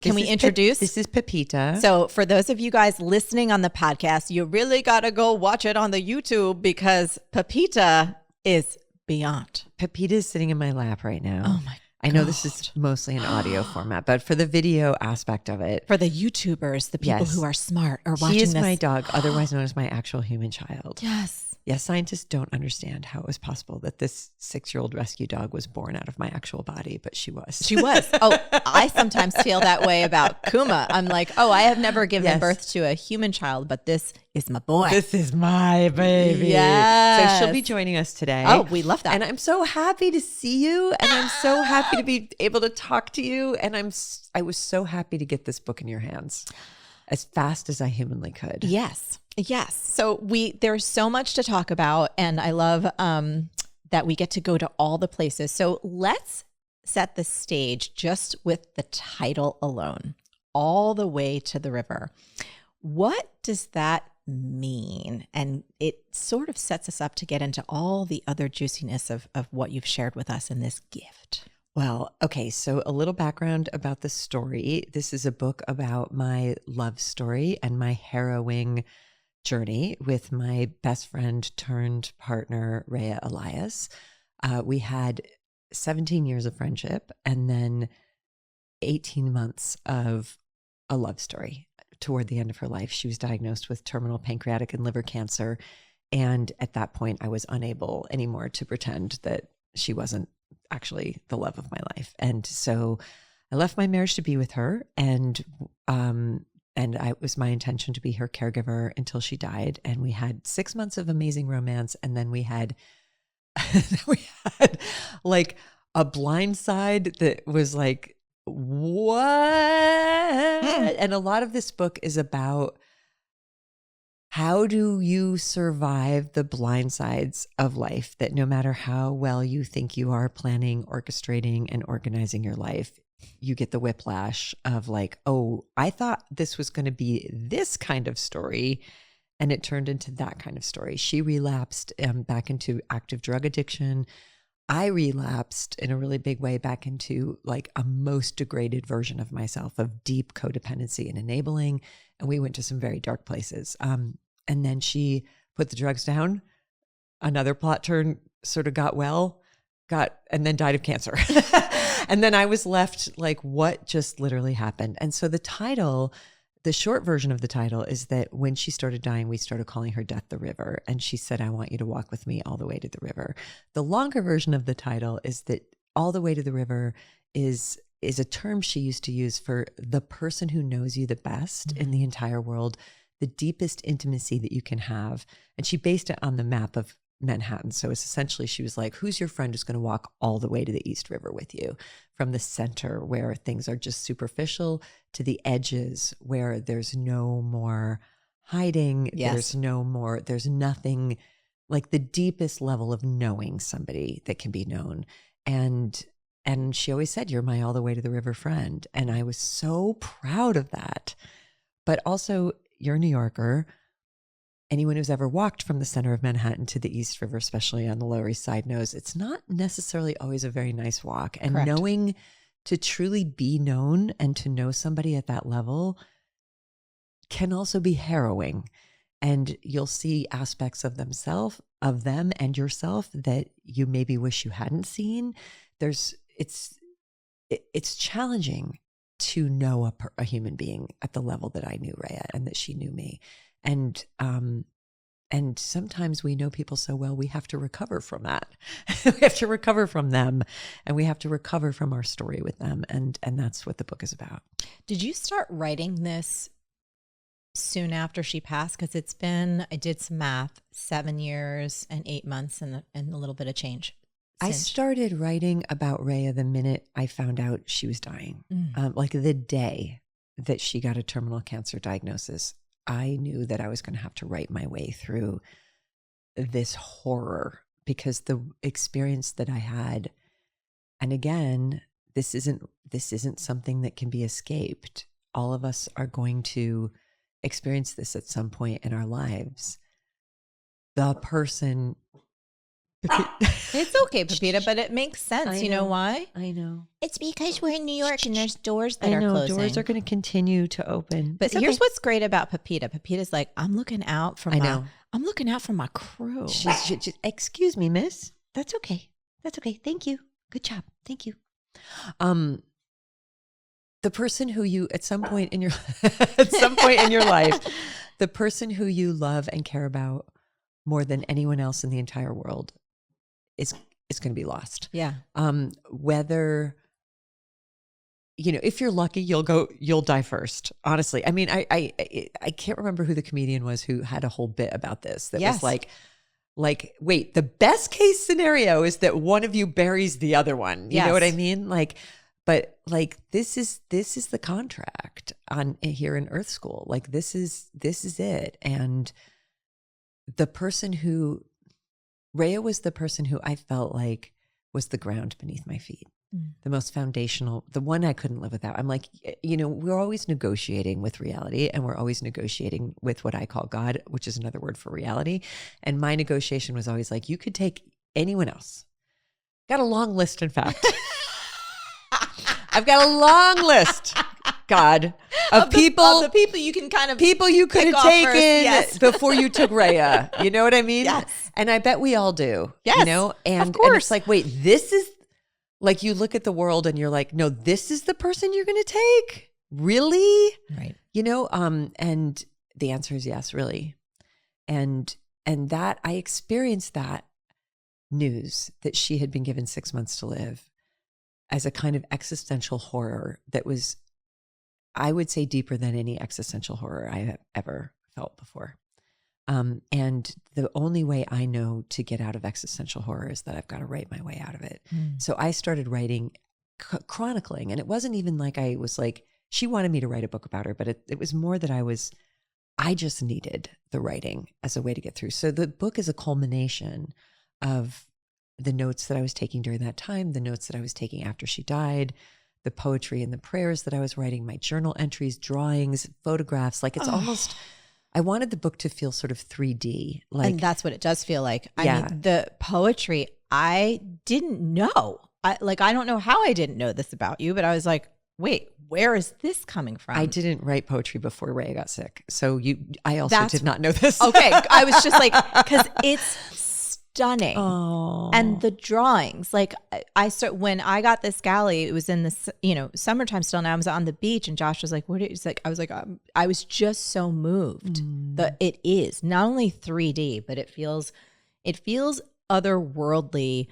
Can we introduce? This is Pepita. So for those of you guys listening on the podcast, you really got to go watch it on the YouTube because Pepita is beyond. Pepita is sitting in my lap right now. Oh my God. I know this is mostly an audio format, but for the video aspect of it. For the YouTubers, the people who are smart are watching this. She is this. my dog, otherwise known as my actual human child. Yes. Yes, scientists don't understand how it was possible that this 6-year-old rescue dog was born out of my actual body, but she was. She was. Oh, I sometimes feel that way about Kuma. I'm like, oh, I have never given birth to a human child, but this is my boy. This is my baby. Yes. So she'll be joining us today. Oh, we love that. And I'm so happy to see you, and I'm so happy to be able to talk to you, and I was so happy to get this book in your hands as fast as I humanly could. Yes. Yes. So there's so much to talk about, and I love that we get to go to all the places. So let's set the stage just with the title alone, All the Way to the River. What does that mean? And it sort of sets us up to get into all the other juiciness of what you've shared with us in this gift. Well, okay, so a little background about the story. This is a book about my love story and my harrowing journey with my best friend turned partner, Rhea Elias. We had 17 years of friendship and then 18 months of a love story. Toward the end of her life, she was diagnosed with terminal pancreatic and liver cancer. And at that point, I was unable anymore to pretend that she wasn't actually the love of my life. And so I left my marriage to be with her, and it was my intention to be her caregiver until she died. And we had 6 months of amazing romance, and then we had like a blind side that was like, what? And a lot of this book is about how do you survive the blind sides of life, that no matter how well you think you are planning, orchestrating, and organizing your life, you get the whiplash of like, oh, I thought this was going to be this kind of story, and it turned into that kind of story. She relapsed back into active drug addiction. I relapsed in a really big way back into like a most degraded version of myself, of deep codependency and enabling. And we went to some very dark places. And then she put the drugs down. Another plot turn, sort of got well, and then died of cancer. And then I was left like, what just literally happened? And so the title, the short version of the title is that when she started dying, we started calling her Death the River. And she said, I want you to walk with me all the way to the river. The longer version of the title is that all the way to the river is a term she used to use for the person who knows you the best in the entire world, the deepest intimacy that you can have. And she based it on the map of Manhattan. So it's essentially, she was like, who's your friend who's going to walk all the way to the East River with you, from the center where things are just superficial to the edges where there's no more hiding. Yes. There's nothing, like the deepest level of knowing somebody that can be known. And she always said, you're my all the way to the river friend. And I was so proud of that. But also, you're a New Yorker. Anyone who's ever walked from the center of Manhattan to the East River, especially on the Lower East Side, knows it's not necessarily always a very nice walk. And Correct. Knowing to truly be known and to know somebody at that level can also be harrowing. And you'll see aspects of them and yourself that you maybe wish you hadn't seen. It's challenging to know a human being at the level that I knew Rhea and that she knew me. And sometimes we know people so well, we have to recover from that. We have to recover from them, and we have to recover from our story with them. And that's what the book is about. Did you start writing this soon after she passed? Because it's been, I did some math, 7 years and 8 months and a little bit of change. I started writing about Rhea the minute I found out she was dying. Like the day that she got a terminal cancer diagnosis, I knew that I was going to have to write my way through this horror, because the experience that I had, and again, this isn't something that can be escaped. All of us are going to experience this at some point in our lives. The person It's okay, Pepita, but it makes sense. You know why? I know. It's because we're in New York and there's doors that I are know. closing. Doors are going to continue to open. But here's what's great about Pepita. Pepita's like, I'm looking out for I'm looking out for my crew. She's excuse me, miss. That's okay. That's okay. Thank you. Good job. Thank you. The person who you at some point in your life, the person who you love and care about more than anyone else in the entire world is going to be lost. Yeah. Whether, if you're lucky, you'll die first. Honestly. I mean, I can't remember who the comedian was who had a whole bit about this. That was like, wait, the best case scenario is that one of you buries the other one. You know what I mean? But this is the contract on here in Earth School. Like this is it. And the person who Rhea was the person who I felt like was the ground beneath my feet, the most foundational, the one I couldn't live without. I'm like, we're always negotiating with reality, and we're always negotiating with what I call God, which is another word for reality. And my negotiation was always like, you could take anyone else. Got a long list, in fact. I've got a long list, God, of the people you can kind of people you could have taken before you took Rhea. You know what I mean? Yes. And I bet we all do. Yes. And it's like, wait, this is like, you look at the world and you're like, no, this is the person you're going to take? Really? Right. And the answer is yes, really. And that I experienced that news that she had been given 6 months to live as a kind of existential horror that was, I would say, deeper than any existential horror I have ever felt before. And the only way I know to get out of existential horror is that I've got to write my way out of it. So I started writing, chronicling, and it wasn't even like I was like, she wanted me to write a book about her, but it was more that I just needed the writing as a way to get through. So the book is a culmination of the notes that I was taking during that time, the notes that I was taking after she died, the poetry and the prayers that I was writing, my journal entries, drawings, photographs. Like it's almost, I wanted the book to feel sort of 3D. And that's what it does feel like. I mean, the poetry, I didn't know. I don't know how I didn't know this about you, but I was like, wait, where is this coming from? I didn't write poetry before Rhea got sick. So I also did not know this. Okay. I was just like, because it's stunning. Oh. And the drawings, like when I got this galley, it was in the summertime still, and I was on the beach, and Josh was like, what is like, I was like, I was just so moved that it is not only 3D, but it feels otherworldly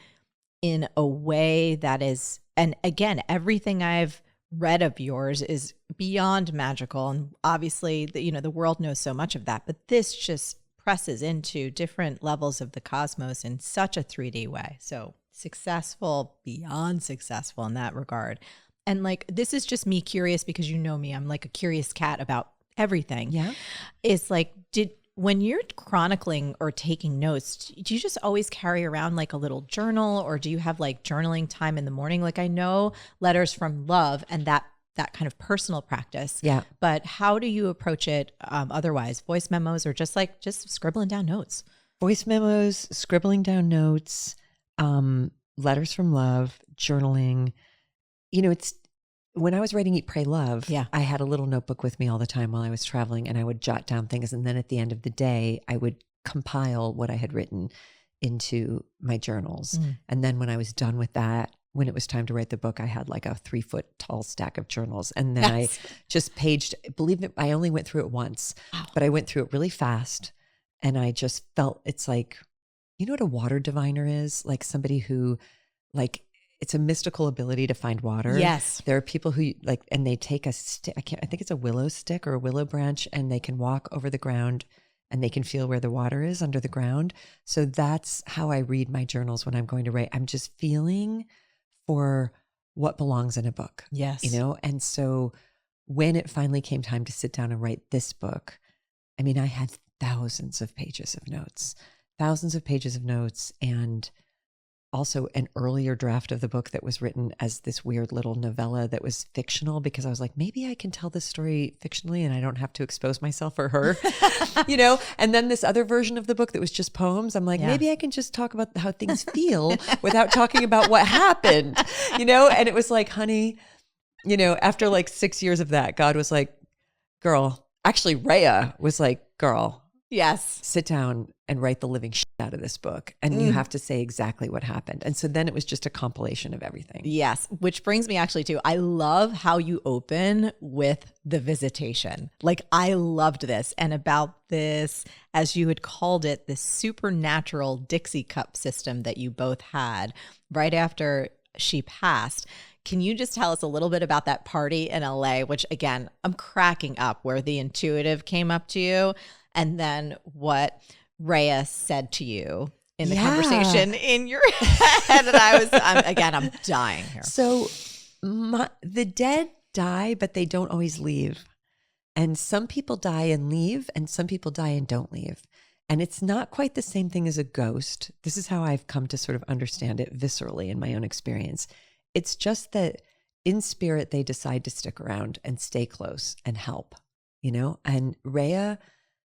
in a way that is, and again, everything I've read of yours is beyond magical. And obviously the world knows so much of that, but this just presses into different levels of the cosmos in such a 3D way. So successful, beyond successful in that regard. And like, this is just me curious, because you know me, I'm like a curious cat about everything. Yeah. It's like, when you're chronicling or taking notes, do you just always carry around like a little journal, or do you have like journaling time in the morning? Like, I know Letters from Love and that kind of personal practice. Yeah. But how do you approach it otherwise? Voice memos, or just scribbling down notes? Voice memos, scribbling down notes, letters from love, journaling. It's when I was writing Eat, Pray, Love, I had a little notebook with me all the time while I was traveling, and I would jot down things. And then at the end of the day, I would compile what I had written into my journals. And then when I was done with that, when it was time to write the book, I had like a 3-foot tall stack of journals. And then I just paged, believe it, I only went through it once, but I went through it really fast. And I just felt, it's like, you know what a water diviner is? Like somebody who it's a mystical ability to find water. Yes. There are people who and they take a stick, I think it's a willow stick or a willow branch, and they can walk over the ground and they can feel where the water is under the ground. So that's how I read my journals when I'm going to write. I'm just feeling for what belongs in a book. Yes. And so when it finally came time to sit down and write this book, I mean, I had thousands of pages of notes, and also an earlier draft of the book that was written as this weird little novella that was fictional, because I was like, maybe I can tell this story fictionally and I don't have to expose myself for her, And then this other version of the book that was just poems, I'm like, maybe I can just talk about how things feel without talking about what happened, And it was like, honey, after like 6 years of that, God was like, girl, actually Rhea was like, girl, yes, sit down and write the living shit out of this book. And you have to say exactly what happened. And so then it was just a compilation of everything. Yes. Which brings me actually to, I love how you open with the visitation. Like, I loved this. And about this, as you had called it, this supernatural Dixie cup system that you both had right after she passed. Can you just tell us a little bit about that party in LA, which again, I'm cracking up, where the intuitive came up to you, and then what Rhea said to you in the conversation in your head. And I'm dying here. So the dead die, but they don't always leave. And some people die and leave, and some people die and don't leave. And it's not quite the same thing as a ghost. This is how I've come to sort of understand it viscerally in my own experience. It's just that in spirit, they decide to stick around and stay close and help, And Rhea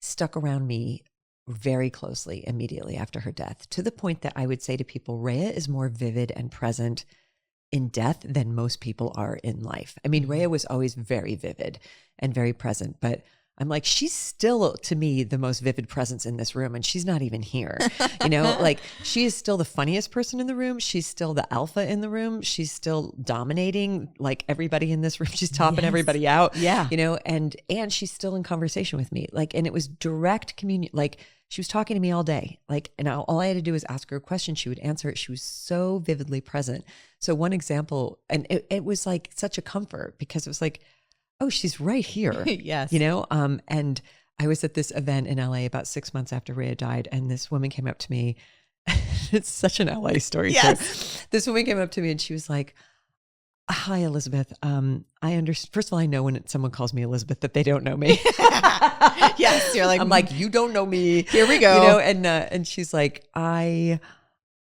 stuck around me very closely immediately after her death, to the point that I would say to people, Rhea is more vivid and present in death than most people are in life. I mean, Rhea was always very vivid and very present, but I'm like, she's still, to me, the most vivid presence in this room, and she's not even here. Like, she is still the funniest person in the room. She's still the alpha in the room. She's still dominating like everybody in this room. She's topping everybody out. Yeah. And she's still in conversation with me. Like, and it was direct communion. Like, she was talking to me all day. Like, and all I had to do was ask her a question. She would answer it. She was so vividly present. So one example, and it was like such a comfort, because it was like, oh, she's right here. Yes. And I was at this event in LA about 6 months after Rhea died, and this woman came up to me. It's such an LA story. Yes. Too. This woman came up to me and she was like, hi, Elizabeth. I understand. First of all, I know when someone calls me Elizabeth that they don't know me. Yes. You're like, I'm like, you don't know me. Here we go. And she's like, I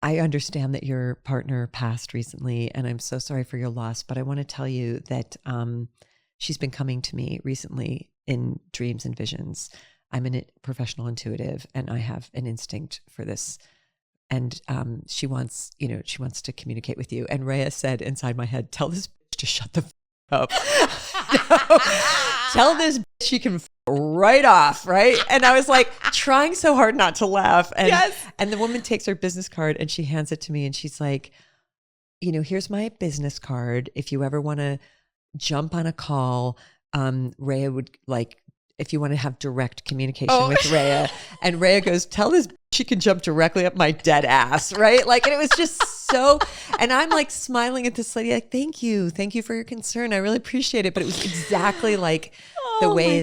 understand that your partner passed recently, and I'm so sorry for your loss, but I want to tell you that, she's been coming to me recently in dreams and visions. I'm a professional intuitive, and I have an instinct for this. And she wants to communicate with you. And Rhea said inside my head, tell this bitch to shut the up. No, tell this bitch she can right off, right? And I was like trying so hard not to laugh. And the woman takes her business card and she hands it to me, and she's like, here's my business card. If you ever want to jump on a call, Rhea would like, if you want to have direct communication with Rhea. And Rhea goes, tell this she can jump directly up my dead ass, right? Like, and it was just so, and I'm like smiling at this lady, like, thank you for your concern, I really appreciate it. But it was exactly like the way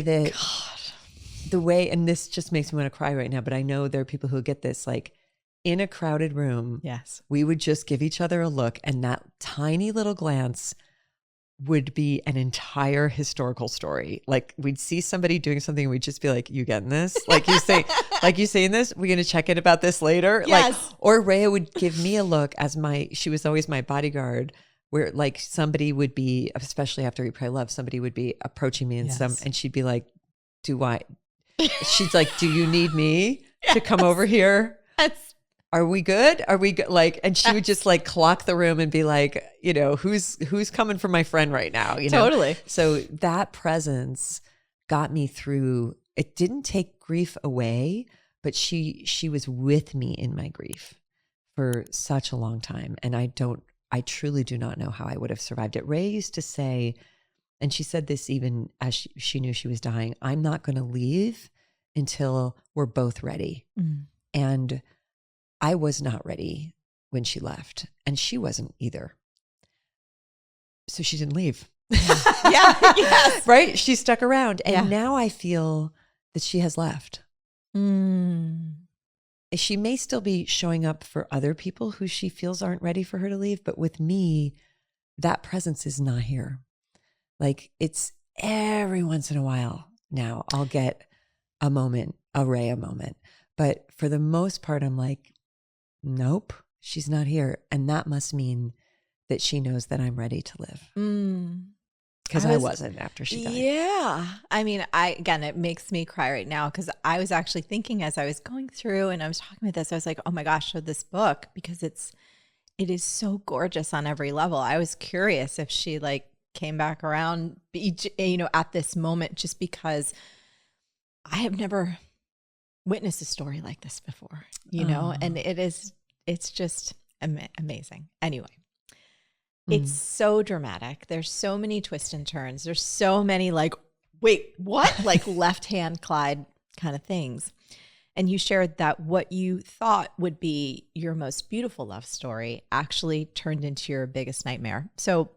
and this just makes me want to cry right now, but I know there are people who get this, like, in a crowded room, yes, we would just give each other a look, and that tiny little glance would be an entire historical story. Like, we'd see somebody doing something and we'd just be like, you getting this? Like you saying this? We're going to check in about this later. Yes. Like, or Rhea would give me a look as she was always my bodyguard, where like somebody would be, especially after We Pray Love, somebody would be approaching me and she'd be like, she's like, do you need me to come over here? Are we good? Like, and she would just like clock the room and be like, who's coming for my friend right now? Totally. So that presence got me through. It didn't take grief away, but she was with me in my grief for such a long time. And I truly do not know how I would have survived it. Ray used to say, and she said this even as she knew she was dying, I'm not going to leave until we're both ready. Mm. And I was not ready when she left, and she wasn't either. So she didn't leave. Yes. Right? She stuck around. And now I feel that she has left. Mm. She may still be showing up for other people who she feels aren't ready for her to leave. But with me, that presence is not here. Like, it's every once in a while now I'll get a Rhea moment. But for the most part, I'm like, nope, she's not here. And that must mean that she knows that I'm ready to live. Because I wasn't after she died. Yeah. I mean, again, it makes me cry right now because I was actually thinking as I was going through and I was talking about this, I was like, oh my gosh, so this book, because it is so gorgeous on every level. I was curious if she like came back around, at this moment, just because I have never witnessed a story like this before, and it's just amazing. Anyway. It's so dramatic. There's so many twists and turns. There's so many like, wait, what? Like left-hand Clyde kind of things. And you shared that what you thought would be your most beautiful love story actually turned into your biggest nightmare. So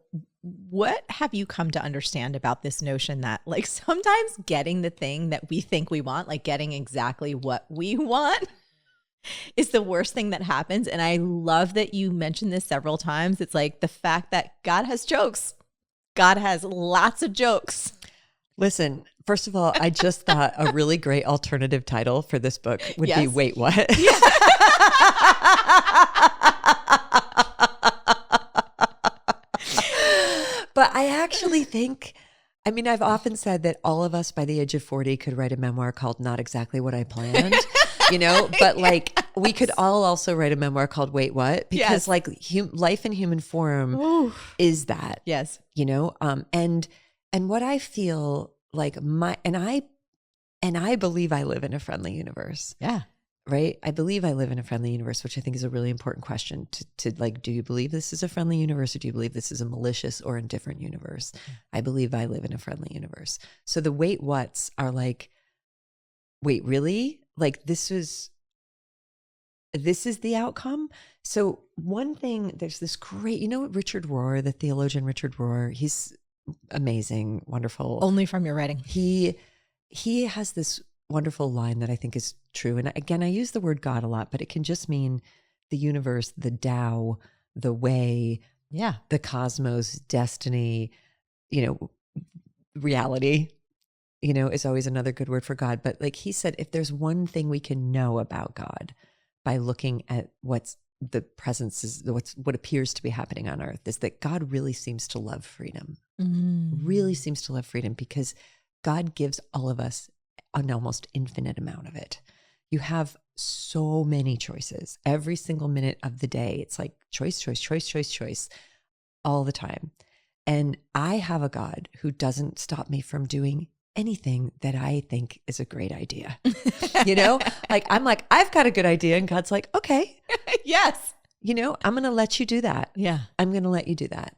what have you come to understand about this notion that like sometimes getting the thing that we think we want, like getting exactly what we want, is the worst thing that happens? And I love that you mentioned this several times. It's like the fact that God has jokes. God has lots of jokes. Listen, first of all, I just thought a really great alternative title for this book would be Wait, What? Yeah. But I actually think, I've often said that all of us by the age of 40 could write a memoir called Not Exactly What I Planned. But like we could all also write a memoir called Wait, What? Because like life in human form is that. Yes. And what I feel like and I believe I live in a friendly universe. Yeah. Right? I believe I live in a friendly universe, which I think is a really important question to like, do you believe this is a friendly universe or do you believe this is a malicious or indifferent universe? I believe I live in a friendly universe. So the wait whats are like, wait, really? Like this is the outcome. So one thing, there's this great, Richard Rohr, the theologian Richard Rohr, he's amazing, wonderful. Only from your writing. He has this wonderful line that I think is true. And again, I use the word God a lot, but it can just mean the universe, the Tao, the way, the cosmos, destiny, reality. Is always another good word for God. But like he said, if there's one thing we can know about God by looking at what's the presence is, what appears to be happening on earth, is that God really seems to love freedom. Really seems to love freedom because God gives all of us an almost infinite amount of it. You have so many choices every single minute of the day. It's like choice all the time. And I have a God who doesn't stop me from doing anything that I think is a great idea. Like I'm like, I've got a good idea. And God's like, okay. Yes. I'm going to let you do that. Yeah. I'm going to let you do that.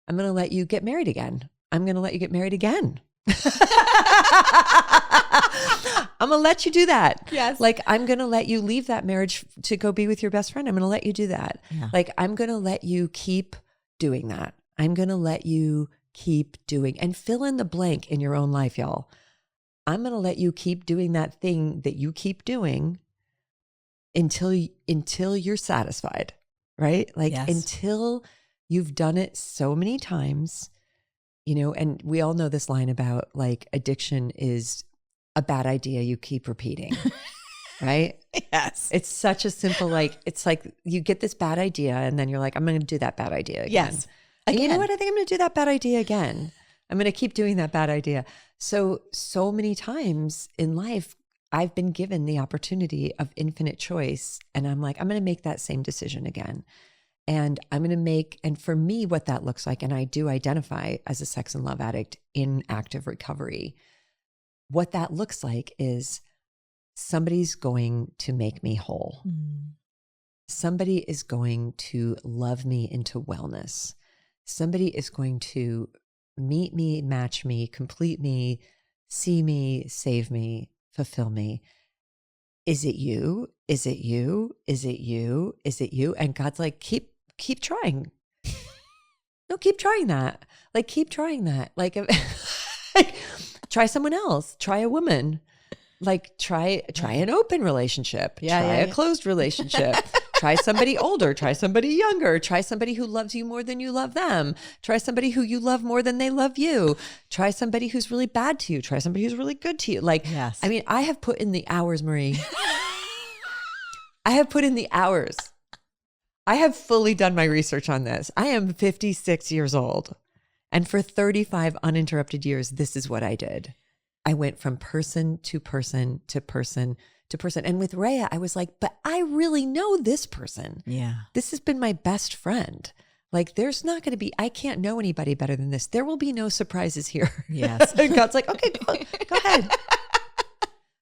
I'm going to let you get married again. I'm going to let you get married again. I'm going to let you do that. Yes. Like, I'm going to let you leave that marriage to go be with your best friend. I'm going to let you do that. Yeah. Like, I'm going to let you keep doing that. I'm going to let you keep doing and fill in the blank in your own life, y'all. I'm going to let you keep doing that thing that you keep doing until you're satisfied, right? Like until you've done it so many times, and we all know this line about like addiction is a bad idea you keep repeating, right? Yes. It's such a simple, like, it's like you get this bad idea and then you're like, I'm going to do that bad idea again. Yes. And you know what? I think I'm going to do that bad idea again. I'm going to keep doing that bad idea. So many times in life, I've been given the opportunity of infinite choice. And I'm like, I'm going to make that same decision again. And I'm going to make, and for me, what that looks like, and I do identify as a sex and love addict in active recovery, what that looks like is somebody's going to make me whole. Somebody is going to love me into wellness. Somebody is going to meet me, match me, complete me, see me, save me, fulfill me. Is it you? Is it you? Is it you? Is it you? And God's like, keep trying. No, keep trying that. Like, keep trying that. Like, try someone else. Try a woman. Like, try an open relationship. Try a closed relationship. Try somebody older. Try somebody younger. Try somebody who loves you more than you love them. Try somebody who you love more than they love you. Try somebody who's really bad to you. Try somebody who's really good to you. Like, I mean, I have put in the hours, Marie. I have put in the hours. I have fully done my research on this. I am 56 years old. And for 35 uninterrupted years, this is what I did. I went from person to person to person to person. And with Rhea, I was like, but I really know this person. Yeah. This has been my best friend. Like, there's not going to be, I can't know anybody better than this. There will be no surprises here. Yes. And God's like, okay, go ahead.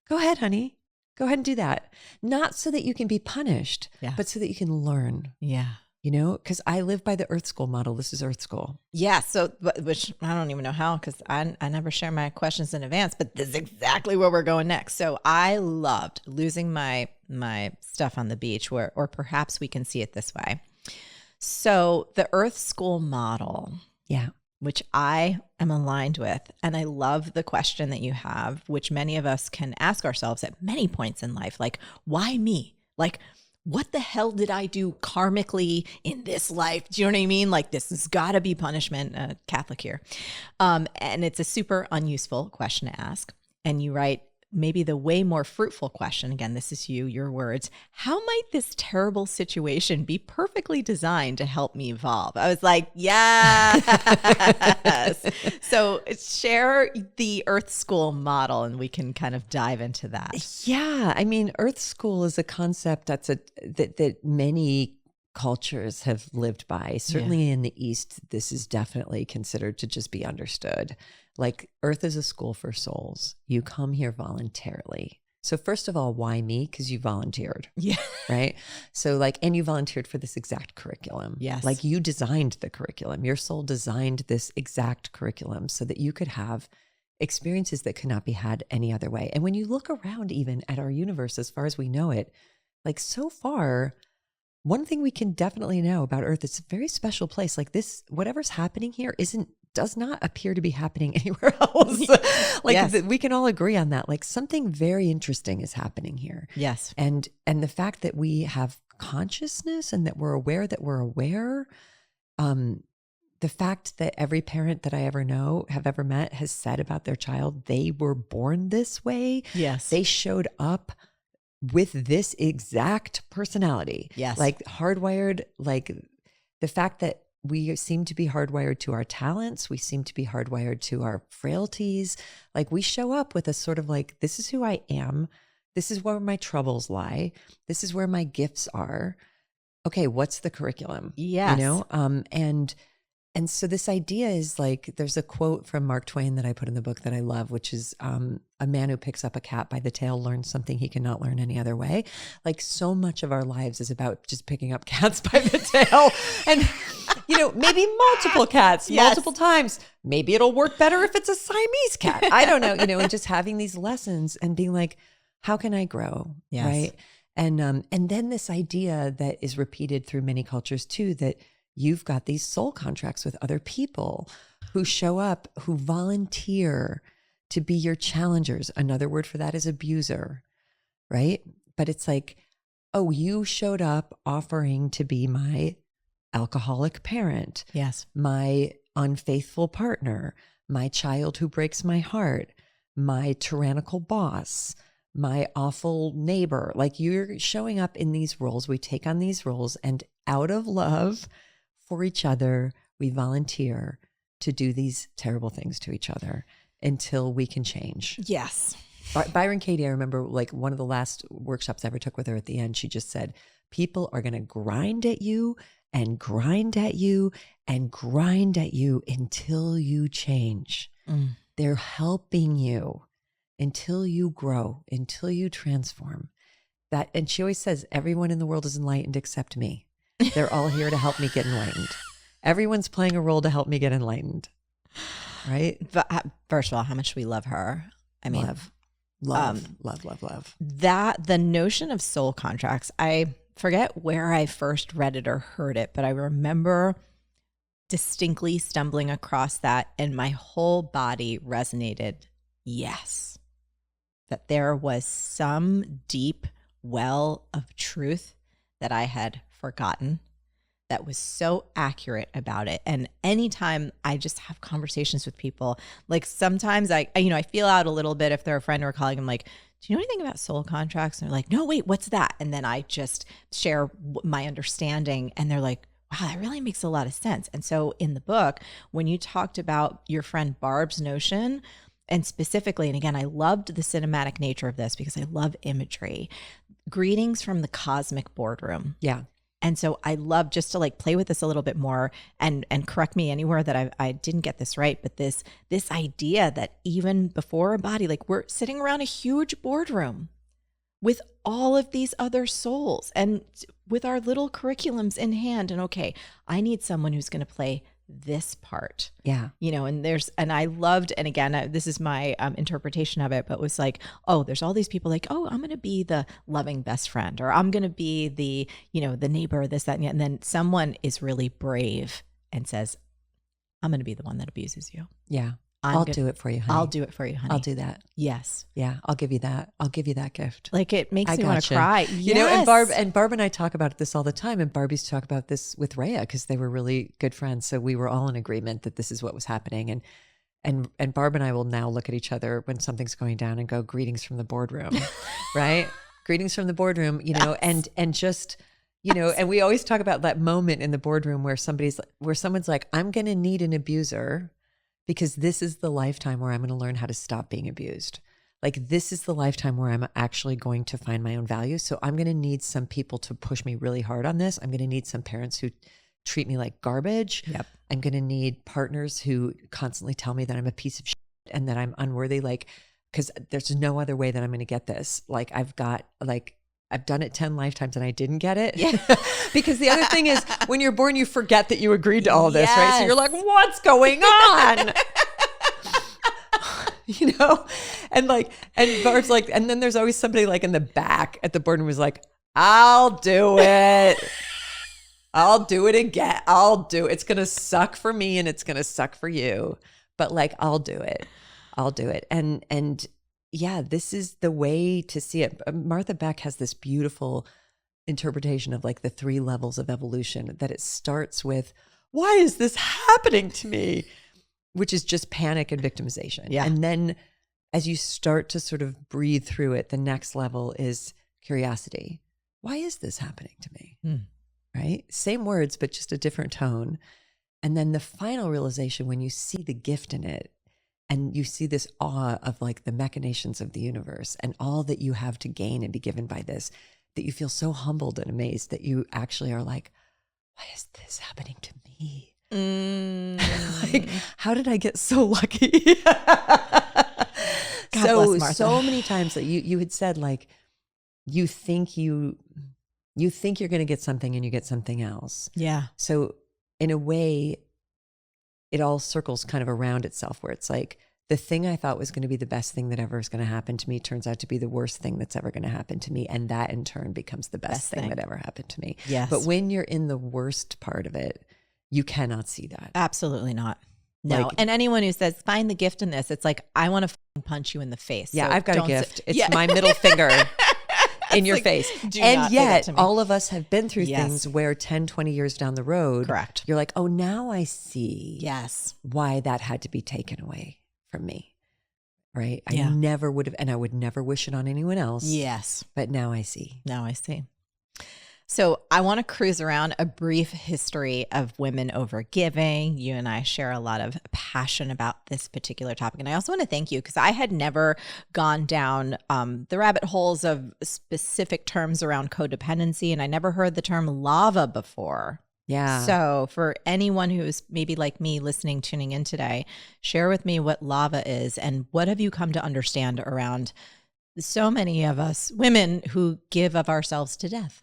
Go ahead, honey. Go ahead and do that. Not so that you can be punished, but so that you can learn. Yeah. You know, because I live by the Earth School model. This is Earth School. Yeah. So, which I don't even know how, because I never share my questions in advance, but this is exactly where we're going next. So I loved losing my stuff on the beach, or perhaps we can see it this way. So the Earth School model. Yeah. Which I am aligned with. And I love the question that you have, which many of us can ask ourselves at many points in life. Like, why me? Like, what the hell did I do karmically in this life? Do you know what I mean? Like, this has got to be punishment, Catholic here. And it's a super unuseful question to ask. And you write, maybe the way more fruitful question, again, this is your words, how might this terrible situation be perfectly designed to help me evolve? I was like, yes. So share the Earth School model and we can kind of dive into that. Yeah. I mean, Earth School is a concept that many cultures have lived by. Certainly in the East, this is definitely considered to just be understood. Like, Earth is a school for souls. You come here voluntarily. So first of all, why me? Because you volunteered. Yeah. Right? So like, and you volunteered for this exact curriculum. Yes. Like, you designed the curriculum. Your soul designed this exact curriculum so that you could have experiences that could not be had any other way. And when you look around even at our universe, as far as we know it, like, so far, one thing we can definitely know about Earth, it's a very special place. Like, this, whatever's happening here does not appear to be happening anywhere else. We can all agree on that. Like, something very interesting is happening here. Yes. And the fact that we have consciousness and that we're aware, the fact that every parent that I have ever met has said about their child, they were born this way. Yes. They showed up with this exact personality. Yes. Like, hardwired, like the fact that we seem to be hardwired to our talents. We seem to be hardwired to our frailties. Like, we show up with a sort of like, this is who I am. This is where my troubles lie. This is where my gifts are. Okay, what's the curriculum? Yes. You know? And so this idea is like, there's a quote from Mark Twain that I put in the book that I love, which is a man who picks up a cat by the tail learns something he cannot learn any other way. Like, so much of our lives is about just picking up cats by the tail and, you know, maybe multiple cats, multiple times. Maybe it'll work better if it's a Siamese cat. I don't know, you know, and just having these lessons and being like, how can I grow? Yes. Right. And then this idea that is repeated through many cultures too, that you've got these soul contracts with other people who show up, who volunteer to be your challengers. Another word for that is abuser, right? But it's like, oh, you showed up offering to be my alcoholic parent. Yes. My unfaithful partner, my child who breaks my heart, my tyrannical boss, my awful neighbor. Like, you're showing up in these roles. We take on these roles, and out of love for each other, we volunteer to do these terrible things to each other until we can change. Yes. Byron Katie, I remember, like, one of the last workshops I ever took with her, at the end, she just said, people are going to grind at you and grind at you and grind at you until you change. They're helping you until you grow, until you transform. That, and she always says, everyone in the world is enlightened except me. They're all here to help me get enlightened. Everyone's playing a role to help me get enlightened. Right? But first of all, how much we love her. I mean, love. That the notion of soul contracts, I forget where I first read it or heard it, but I remember distinctly stumbling across that, and my whole body resonated. Yes. That there was some deep well of truth that I had forgotten that was so accurate about it. And anytime I just have conversations with people, like, sometimes I feel out a little bit if they're a friend or a colleague. I'm like, do you know anything about soul contracts? And they're like, no, wait, what's that? And then I just share my understanding, and they're like, wow, that really makes a lot of sense. And so in the book, when you talked about your friend Barb's notion, and specifically, and again, I loved the cinematic nature of this because I love imagery, greetings from the cosmic boardroom. Yeah. And so I love just to like play with this a little bit more and correct me anywhere that I didn't get this right. But this idea that even before a body, like we're sitting around a huge boardroom with all of these other souls and with our little curriculums in hand. And okay, I need someone who's going to play this part. Yeah. You know, and I loved, and again, this is my interpretation of it, but it was like, oh, there's all these people like, oh, I'm going to be the loving best friend, or I'm going to be the, you know, the neighbor, this, that, and then someone is really brave and says, I'm going to be the one that abuses you. Yeah. I'll do it for you, honey. I'll do it for you, honey. I'll do that. Yes. Yeah. I'll give you that. I'll give you that gift. Like it makes me want to gotcha. cry. You know, and Barb and I talk about this all the time, and Barb used to talk about this with Rhea because they were really good friends. So we were all in agreement that this is what was happening. And Barb and I will now look at each other when something's going down and go, greetings from the boardroom, right? Greetings from the boardroom, you know, and just, you know, and we always talk about that moment in the boardroom where someone's like, I'm going to need an abuser because this is the lifetime where I'm going to learn how to stop being abused. Like this is the lifetime where I'm actually going to find my own value. So I'm going to need some people to push me really hard on this. I'm going to need some parents who treat me like garbage. Yep. I'm going to need partners who constantly tell me that I'm a piece of shit and that I'm unworthy. Like, because there's no other way that I'm going to get this. Like I've done it 10 lifetimes and I didn't get it. Yeah. Because the other thing is when you're born, you forget that you agreed to all this, right? So you're like, what's going on? You know? And Barb's like, and then there's always somebody like in the back at the board who's like, I'll do it. I'll do it again. It's going to suck for me and it's going to suck for you. But like, I'll do it. And yeah, this is the way to see it. Martha Beck has this beautiful interpretation of like the 3 levels of evolution, that it starts with, why is this happening to me? Which is just panic and victimization. Yeah. And then as you start to sort of breathe through it, the next level is curiosity. Why is this happening to me? Right? Same words, but just a different tone. And then the final realization, when you see the gift in it, and you see this awe of like the machinations of the universe and all that you have to gain and be given by this, that you feel so humbled and amazed that you actually are like, why is this happening to me? Like, how did I get so lucky? So many times that you had said like, you think you're going to get something and you get something else. Yeah. So in a way, it all circles kind of around itself, where it's like the thing I thought was going to be the best thing that ever is going to happen to me turns out to be the worst thing that's ever going to happen to me. And that in turn becomes the best thing that ever happened to me. Yes. But when you're in the worst part of it, you cannot see that. Absolutely not. No. Like, and anyone who says, find the gift in this, it's like, I want to punch you in the face. Yeah, so I've got a gift. It's yeah. my middle finger in your face. And yet all of us have been through things where 10, 20 years down the road, correct, you're like, oh, now I see why that had to be taken away from me. Right? I never would have, and I would never wish it on anyone else. Yes. But now I see. So I want to cruise around a brief history of women overgiving. You and I share a lot of passion about this particular topic. And I also want to thank you because I had never gone down the rabbit holes of specific terms around codependency. And I never heard the term lava before. Yeah. So for anyone who's maybe like me listening, tuning in today, share with me what lava is and what have you come to understand around so many of us women who give of ourselves to death.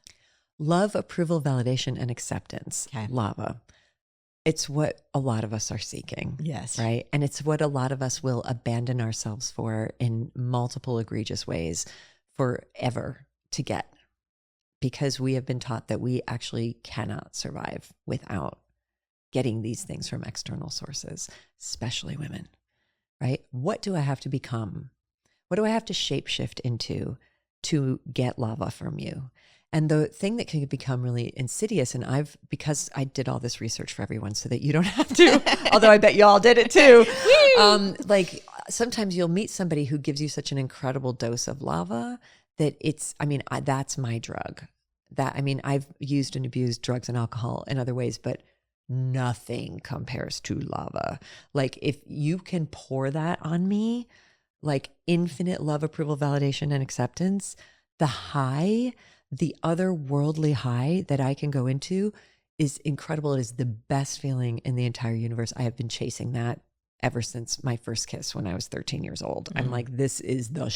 Love, approval, validation, and acceptance. Okay. Lava. It's what a lot of us are seeking. Yes. Right? And it's what a lot of us will abandon ourselves for in multiple egregious ways forever to get. Because we have been taught that we actually cannot survive without getting these things from external sources, especially women. Right? What do I have to become? What do I have to shapeshift into to get lava from you? And the thing that can become really insidious, and because I did all this research for everyone so that you don't have to, although I bet you all did it too. Like sometimes you'll meet somebody who gives you such an incredible dose of lava that that's my drug. I've used and abused drugs and alcohol in other ways, but nothing compares to lava. Like if you can pour that on me, like infinite love, approval, validation, and acceptance, the otherworldly high that I can go into is incredible. It is the best feeling in the entire universe. I have been chasing that ever since my first kiss when I was 13 years old. I'm like, this is the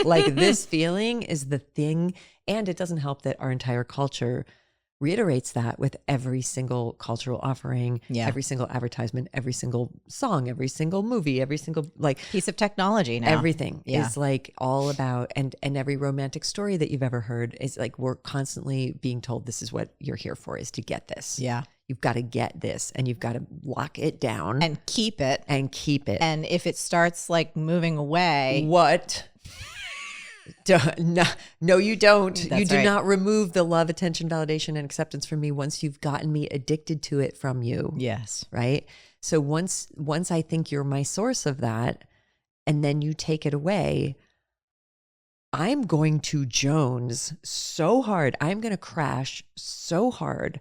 like this feeling is the thing. And it doesn't help that our entire culture reiterates that with every single cultural offering, every single advertisement, every single song, every single movie, every single like piece of technology now. Everything is like all about, and every romantic story that you've ever heard is like, we're constantly being told this is what you're here for, is to get this. Yeah. You've got to get this and you've got to lock it down. And keep it. And if it starts like moving away. What? No, you don't. That's you do right. not remove the love, attention, validation, and acceptance from me once you've gotten me addicted to it from you. Yes. Right? So once I think you're my source of that, and then you take it away, I'm going to Jones so hard. I'm going to crash so hard.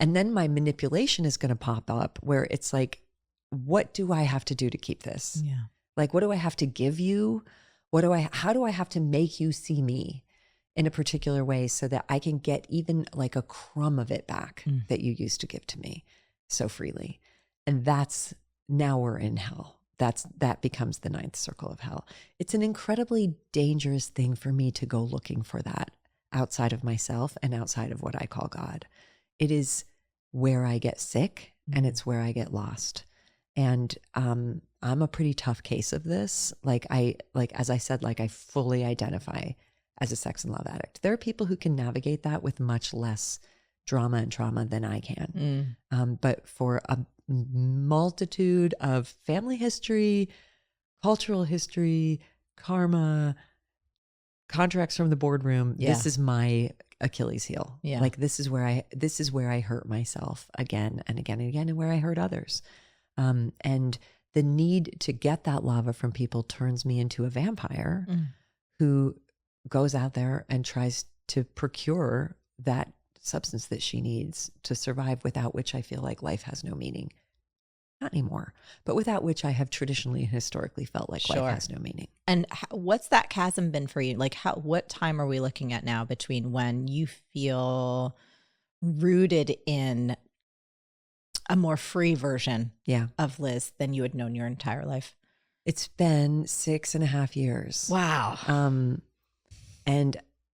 And then my manipulation is going to pop up where it's like, what do I have to do to keep this? Yeah. Like, what do I have to give you? How do I have to make you see me in a particular way so that I can get even like a crumb of it back that you used to give to me so freely? And now we're in hell. That becomes the ninth circle of hell. It's an incredibly dangerous thing for me to go looking for that outside of myself and outside of what I call God. It is where I get sick and it's where I get lost. And I'm a pretty tough case of this. As I said, I fully identify as a sex and love addict. There are people who can navigate that with much less drama and trauma than I can. But for a multitude of family history, cultural history, karma, contracts from the boardroom, this is my Achilles heel. Yeah. Like this is where I hurt myself again and again and again, and where I hurt others. And the need to get that lava from people turns me into a vampire who goes out there and tries to procure that substance that she needs to survive, without which I feel like life has no meaning. Not anymore, but without which I have traditionally and historically felt like life has no meaning. And what's that chasm been for you? Like what time are we looking at now between when you feel rooted in a more free version of Liz than you had known your entire life? It's been 6.5 years. Wow.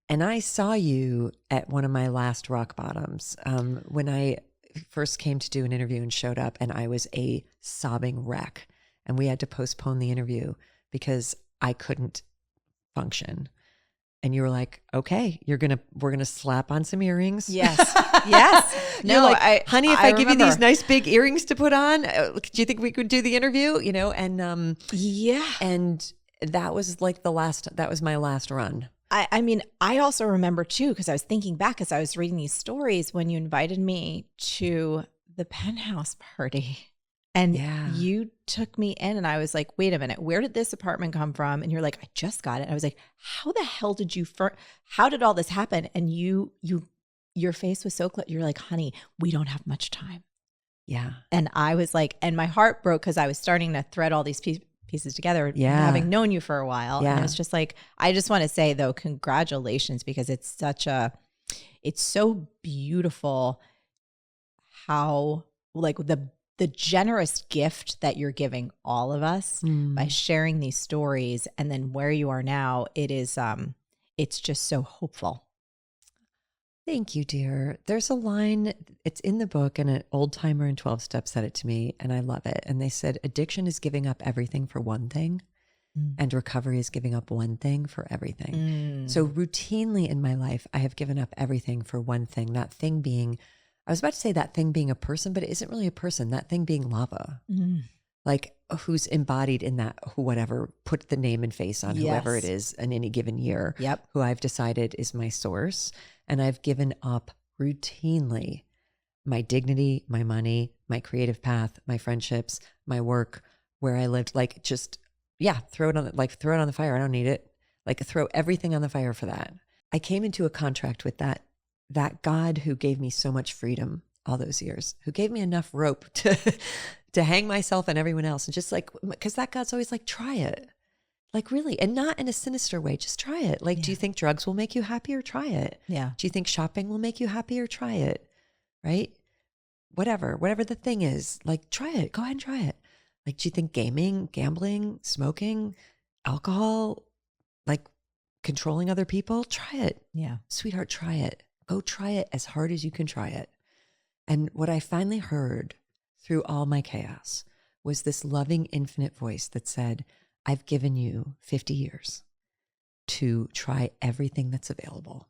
And I saw you at one of my last rock bottoms when I first came to do an interview and showed up, and I was a sobbing wreck, and we had to postpone the interview because I couldn't function. And you were like, okay, we're going to slap on some earrings. Yes. Yes. No, like, honey, if I give you remember. these nice big earrings to put on, do you think we could do the interview? And and that was like that was my last run. I mean, I also remember too, because I was thinking back as I was reading these stories, when you invited me to the penthouse party. And you took me in, and I was like, wait a minute, where did this apartment come from? And you're like, I just got it. I was like, how the hell did how did all this happen? And your face was so clear. You're like, honey, we don't have much time. Yeah. And I was like, and my heart broke because I was starting to thread all these pieces together, having known you for a while. Yeah. And it's just like, I just want to say though, congratulations, because it's so beautiful how like the generous gift that you're giving all of us by sharing these stories, and then where you are now, it's just so hopeful. Thank you, dear. There's a line, it's in the book, and an old timer in 12 Steps said it to me, and I love it. And they said, addiction is giving up everything for one thing, and recovery is giving up one thing for everything. So routinely in my life, I have given up everything for one thing, that thing being, I was about to say that thing being a person, but it isn't really a person, that thing being lava. Like who's embodied in that, whatever, put the name and face on whoever it is in any given year, who I've decided is my source. And I've given up routinely my dignity, my money, my creative path, my friendships, my work, where I lived, like just yeah, throw it on the fire. I don't need it. Like throw everything on the fire for that. I came into a contract with that God who gave me so much freedom all those years, who gave me enough rope to hang myself and everyone else. And just like, because that God's always like, try it. Like really, and not in a sinister way, just try it. Like, do you think drugs will make you happier? Try it. Yeah. Do you think shopping will make you happier? Try it. Right? Whatever the thing is, like try it. Go ahead and try it. Like, do you think gaming, gambling, smoking, alcohol, like controlling other people? Try it. Yeah. Sweetheart, try it. Go try it as hard as you can try it. And what I finally heard through all my chaos was this loving, infinite voice that said, I've given you 50 years to try everything that's available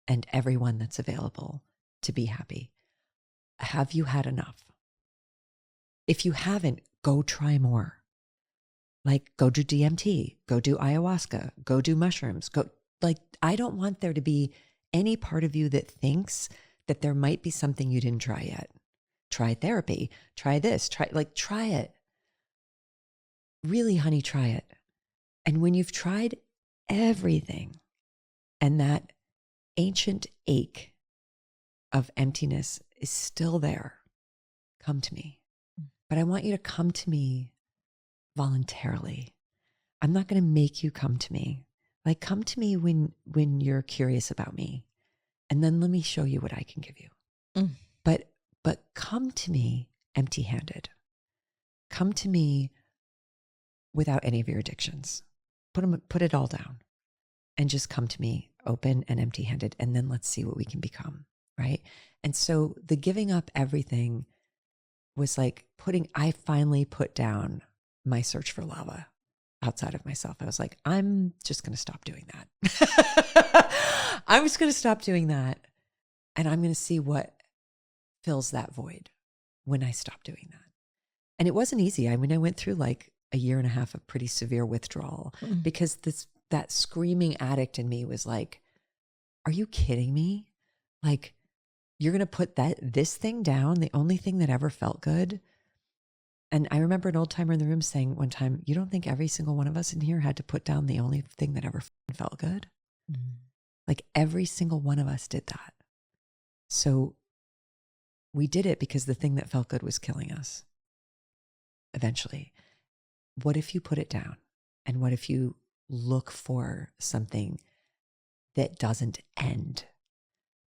and everyone that's available to be happy. Have you had enough? If you haven't, go try more. Like, go do DMT, go do ayahuasca, go do mushrooms, I don't want there to be any part of you that thinks that there might be something you didn't try yet. Try therapy, try this, try it. Really, honey, try it. And when you've tried everything and that ancient ache of emptiness is still there, come to me. But I want you to come to me voluntarily. I'm not going to make you come to me. Like, come to me when you're curious about me. And then let me show you what I can give you. But come to me empty-handed. Come to me without any of your addictions. Put it all down and just come to me open and empty-handed. And then let's see what we can become, right? And so the giving up everything was like I finally put down my search for lava outside of myself. I was like, I'm just going to stop doing that. I'm just going to stop doing that. And I'm going to see what fills that void when I stop doing that. And it wasn't easy. I mean, I went through like a year and a half of pretty severe withdrawal because that screaming addict in me was like, are you kidding me? Like, you're going to put this thing down, the only thing that ever felt good. And I remember an old timer in the room saying one time, you don't think every single one of us in here had to put down the only thing that ever felt good? Like every single one of us did that. So we did it because the thing that felt good was killing us eventually. What if you put it down? And what if you look for something that doesn't end?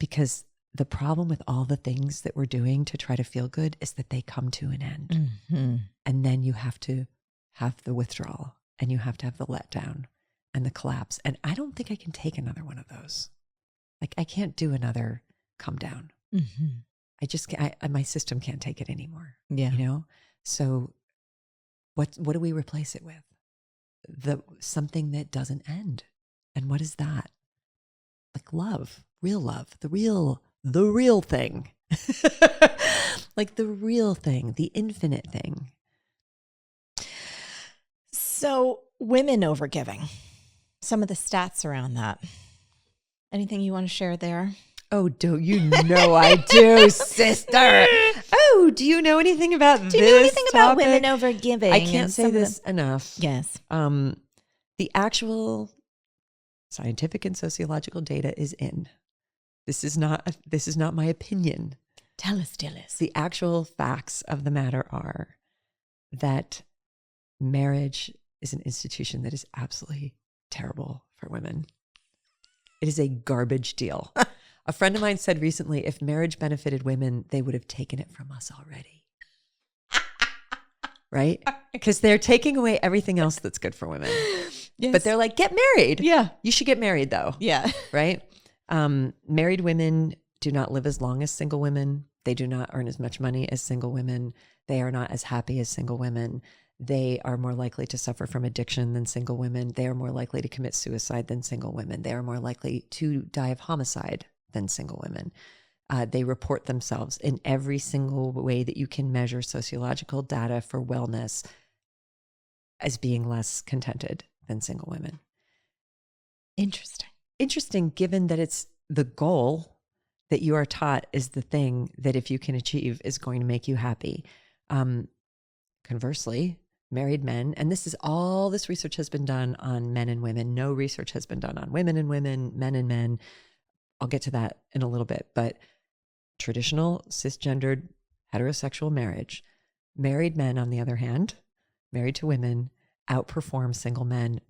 Because the problem with all the things that we're doing to try to feel good is that they come to an end. And then you have to have the withdrawal and you have to have the letdown and the collapse. And I don't think I can take another one of those. Like, I can't do another come down. I just can't, my system can't take it anymore. Yeah. You know? So what do we replace it with? Something that doesn't end. And what is that? Like love, the real thing. Like the real thing, the infinite thing. So women overgiving, some of the stats around that. Anything you want to share there? Oh, don't you know I do, sister. Oh, do you know anything about this? Do you know anything about topic? women overgiving? I can't say this enough. Yes. The actual scientific and sociological data is in. This is not my opinion. Tell us. The actual facts of the matter are that marriage is an institution that is absolutely terrible for women. It is a garbage deal. A friend of mine said recently, if marriage benefited women, they would have taken it from us already. Right? Because they're taking away everything else that's good for women. Yes. But they're like, get married. Yeah. You should get married though. Yeah. Right? Married women do not live as long as single women. They do not earn as much money as single women. They are not as happy as single women. They are more likely to suffer from addiction than single women. They are more likely to commit suicide than single women. They are more likely to die of homicide than single women. They report themselves in every single way that you can measure sociological data for wellness as being less contented than single women. Interesting, given that it's the goal that you are taught is the thing that if you can achieve is going to make you happy. Conversely, married men, and this research has been done on men and women. No research has been done on women and women, men and men. I'll get to that in a little bit, but traditional cisgendered heterosexual marriage, married men, on the other hand, married to women, outperform single men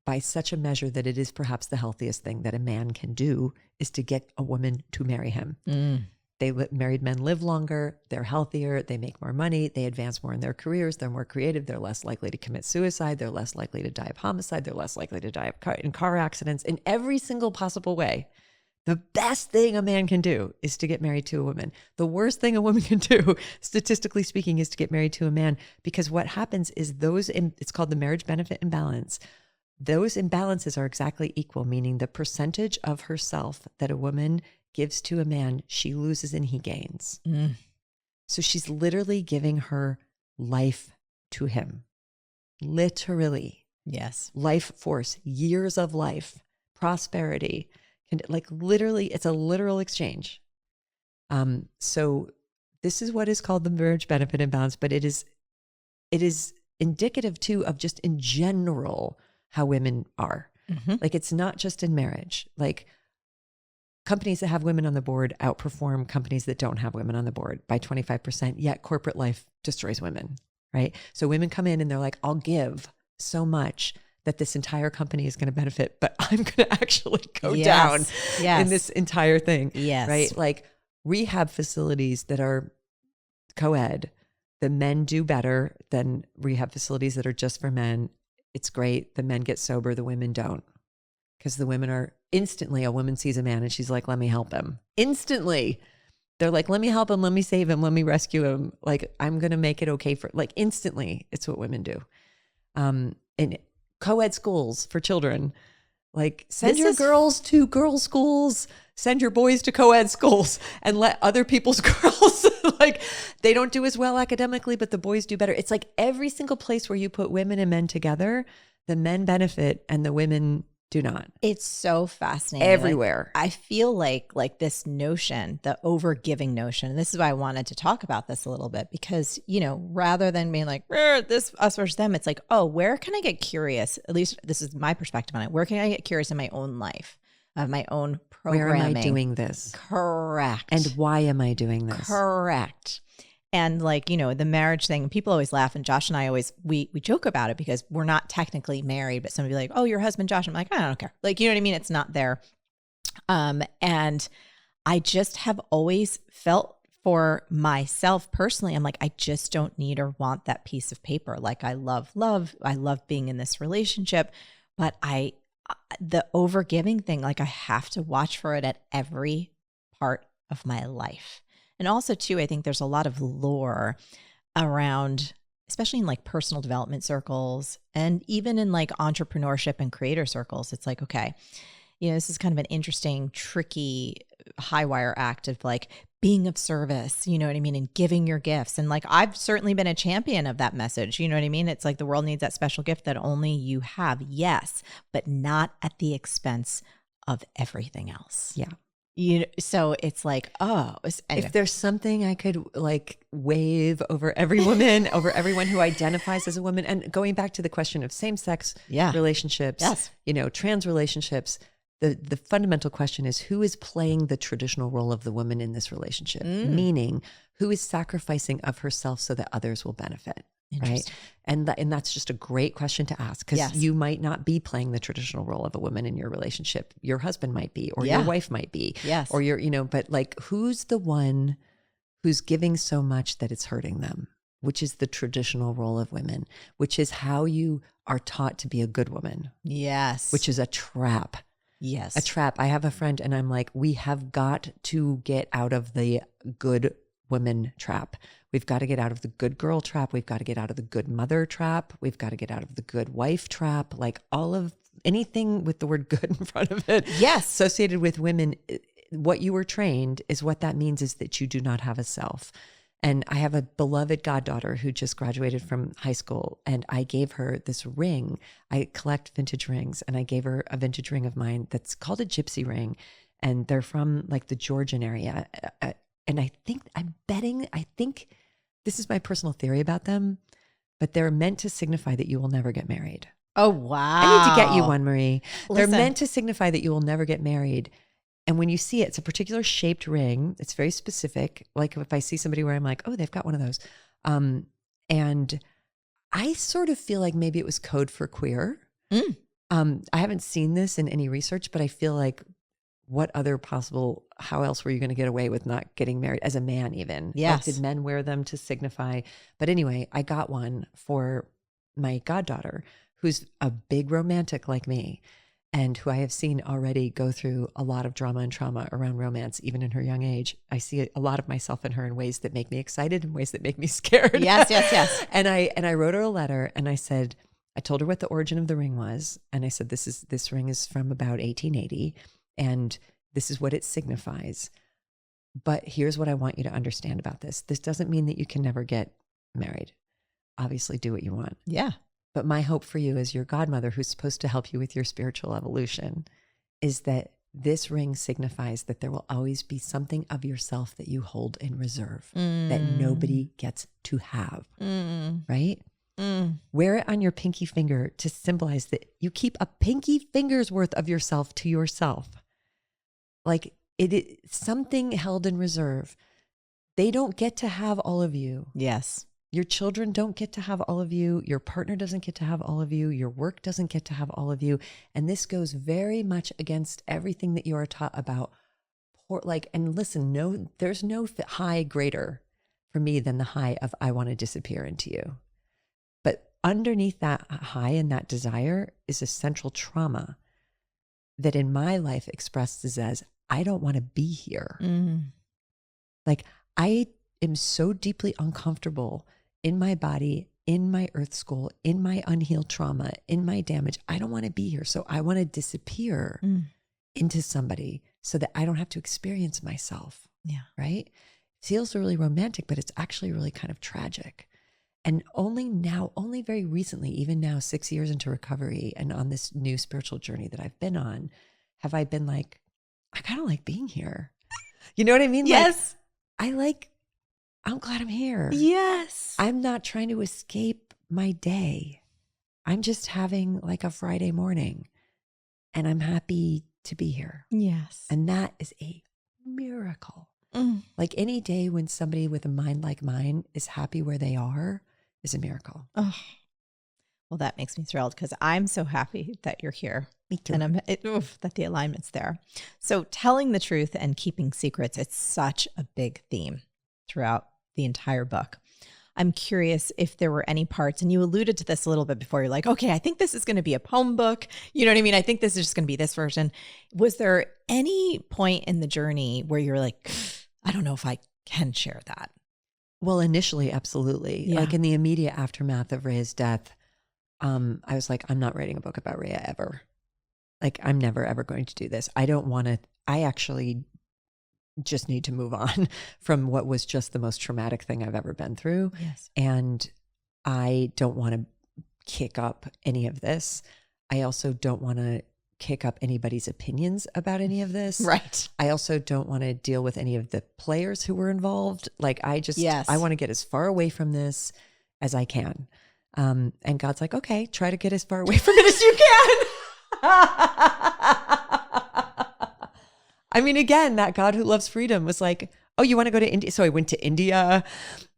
by such a measure that it is perhaps the healthiest thing that a man can do, is to get a woman to marry him. Married men live longer, they're healthier, they make more money, they advance more in their careers, they're more creative, they're less likely to commit suicide, they're less likely to die of homicide, they're less likely to die in car accidents, in every single possible way. The best thing a man can do is to get married to a woman. The worst thing a woman can do, statistically speaking, is to get married to a man, because what happens is it's called the marriage benefit imbalance. Those imbalances are exactly equal, meaning the percentage of herself that a woman gives to a man, she loses and he gains. So she's literally giving her life to him. Literally. Yes. Life force, years of life, prosperity. And like literally, it's a literal exchange. So this is what is called the marriage benefit imbalance, but it is indicative too of just in general how women are. Like it's not just in marriage. Like companies that have women on the board outperform companies that don't have women on the board by 25%, yet corporate life destroys women, right? So women come in and they're like, I'll give so much that this entire company is going to benefit, but I'm going to actually go down in this entire thing, right? Like rehab facilities that are co-ed, the men do better than rehab facilities that are just for men. It's great. The men get sober, the women don't. Because the women are instantly, a woman sees a man and she's like, let me help him. Instantly. They're like, let me help him. Let me save him. Let me rescue him. Like, I'm going to make it okay for, like, instantly. It's what women do. And co-ed schools for children, like send your girls to girls' schools, send your boys to co-ed schools, and let other people's girls, like they don't do as well academically, but the boys do better. It's like every single place where you put women and men together, the men benefit and the women do not. It's so fascinating. Everywhere. Like, I feel like this notion, the over-giving notion, and this is why I wanted to talk about this a little bit, because, you know, rather than being like, this us versus them, it's like, oh, where can I get curious? At least this is my perspective on it. Where can I get curious in my own life, of my own programming? Where am I doing this? Correct. And why am I doing this? Correct. And like, you know, the marriage thing, people always laugh, and Josh and I always, we joke about it because we're not technically married, but somebody like, oh, your husband, Josh. I'm like, I don't care. Like, you know what I mean? It's not there. And I just have always felt for myself personally, I'm like, I just don't need or want that piece of paper. Like I love love. I love being in this relationship, but the overgiving thing, like I have to watch for it at every part of my life. And also too, I think there's a lot of lore around, especially in like personal development circles and even in like entrepreneurship and creator circles. It's like, okay, you know, this is kind of an interesting, tricky high wire act of like being of service, you know what I mean? And giving your gifts. And like, I've certainly been a champion of that message. You know what I mean? It's like the world needs that special gift that only you have. Yes, but not at the expense of everything else. Yeah. You know, so it's like, oh, if there's something I could like wave over every woman, over everyone who identifies as a woman, and going back to the question of same-sex relationships, you know, trans relationships, the fundamental question is who is playing the traditional role of the woman in this relationship? Meaning, who is sacrificing of herself so that others will benefit? Right. And that's just a great question to ask, because you might not be playing the traditional role of a woman in your relationship. Your husband might be, or your wife might be, or you know, but like, who's the one who's giving so much that it's hurting them, which is the traditional role of women, which is how you are taught to be a good woman. Yes. Which is a trap. Yes. A trap. I have a friend and I'm like, we have got to get out of the good woman trap. We've got to get out of the good girl trap. We've got to get out of the good mother trap. We've got to get out of the good wife trap. Like all of anything with the word good in front of it. Yes. Associated with women, what you were trained is what that means is that you do not have a self. And I have a beloved goddaughter who just graduated from high school, and I gave her this ring. I collect vintage rings, and I gave her a vintage ring of mine that's called a gypsy ring. And they're from like the Georgian area. And I think this is my personal theory about them. but they're meant to signify that you will never get married. Oh, wow. I need to get you one, Marie. Listen. They're meant to signify that you will never get married. And when you see it, it's a particular shaped ring. It's very specific. Like if I see somebody where I'm like, oh, they've got one of those. And I sort of feel like maybe it was code for queer. I haven't seen this in any research, but I feel like how else were you going to get away with not getting married as a man even? Yes. Like, did men wear them to signify? But anyway, I got one for my goddaughter, who's a big romantic like me, and who I have seen already go through a lot of drama and trauma around romance, even in her young age. I see a lot of myself in her in ways that make me excited and ways that make me scared. Yes. And I wrote her a letter, and I told her what the origin of the ring was. And I said, this ring is from about 1880, and this is what it signifies. But here's what I want you to understand about this. This doesn't mean that you can never get married. Obviously, do what you want. Yeah. But my hope for you as your godmother, who's supposed to help you with your spiritual evolution, is that this ring signifies that there will always be something of yourself that you hold in reserve that nobody gets to have, right? Wear it on your pinky finger to symbolize that you keep a pinky finger's worth of yourself to yourself. Like it is something held in reserve. They don't get to have all of you. Yes. Your children don't get to have all of you. Your partner doesn't get to have all of you. Your work doesn't get to have all of you. And this goes very much against everything that you are taught about. And listen, there's no high greater for me than the high of I want to disappear into you. But underneath that high and that desire is a central trauma that in my life expresses as I don't want to be here. Like I am so deeply uncomfortable in my body, in my earth school, in my unhealed trauma, in my damage. I don't want to be here. So I want to disappear into somebody so that I don't have to experience myself. Yeah. Right? Feels really romantic, but it's actually really kind of tragic. And only very recently, even now, 6 years into recovery and on this new spiritual journey that I've been on, have I been like, I kind of like being here. You know what I mean? Yes. I'm glad I'm here. Yes. I'm not trying to escape my day. I'm just having like a Friday morning and I'm happy to be here. Yes. And that is a miracle. Like any day when somebody with a mind like mine is happy where they are is a miracle. Oh, well, that makes me thrilled because I'm so happy that you're here. Me too. And that the alignment's there. So telling the truth and keeping secrets, it's such a big theme throughout the entire book. I'm curious if there were any parts, and you alluded to this a little bit before, you're like, okay, I think this is going to be a poem book. You know what I mean? I think this is just going to be this version. Was there any point in the journey where you're like, I don't know if I can share that? Well, initially, absolutely. Yeah. Like in the immediate aftermath of Rhea's death, I was like, I'm not writing a book about Rhea ever. Like, I'm never, ever going to do this. I actually just need to move on from what was just the most traumatic thing I've ever been through. Yes. And I don't want to kick up any of this. I also don't want to kick up anybody's opinions about any of this. Right. I also don't want to deal with any of the players who were involved. Like I want to get as far away from this as I can. And God's like, okay, try to get as far away from it as you can. I mean, again, that God who loves freedom was like, oh, you want to go to India? So I went to India.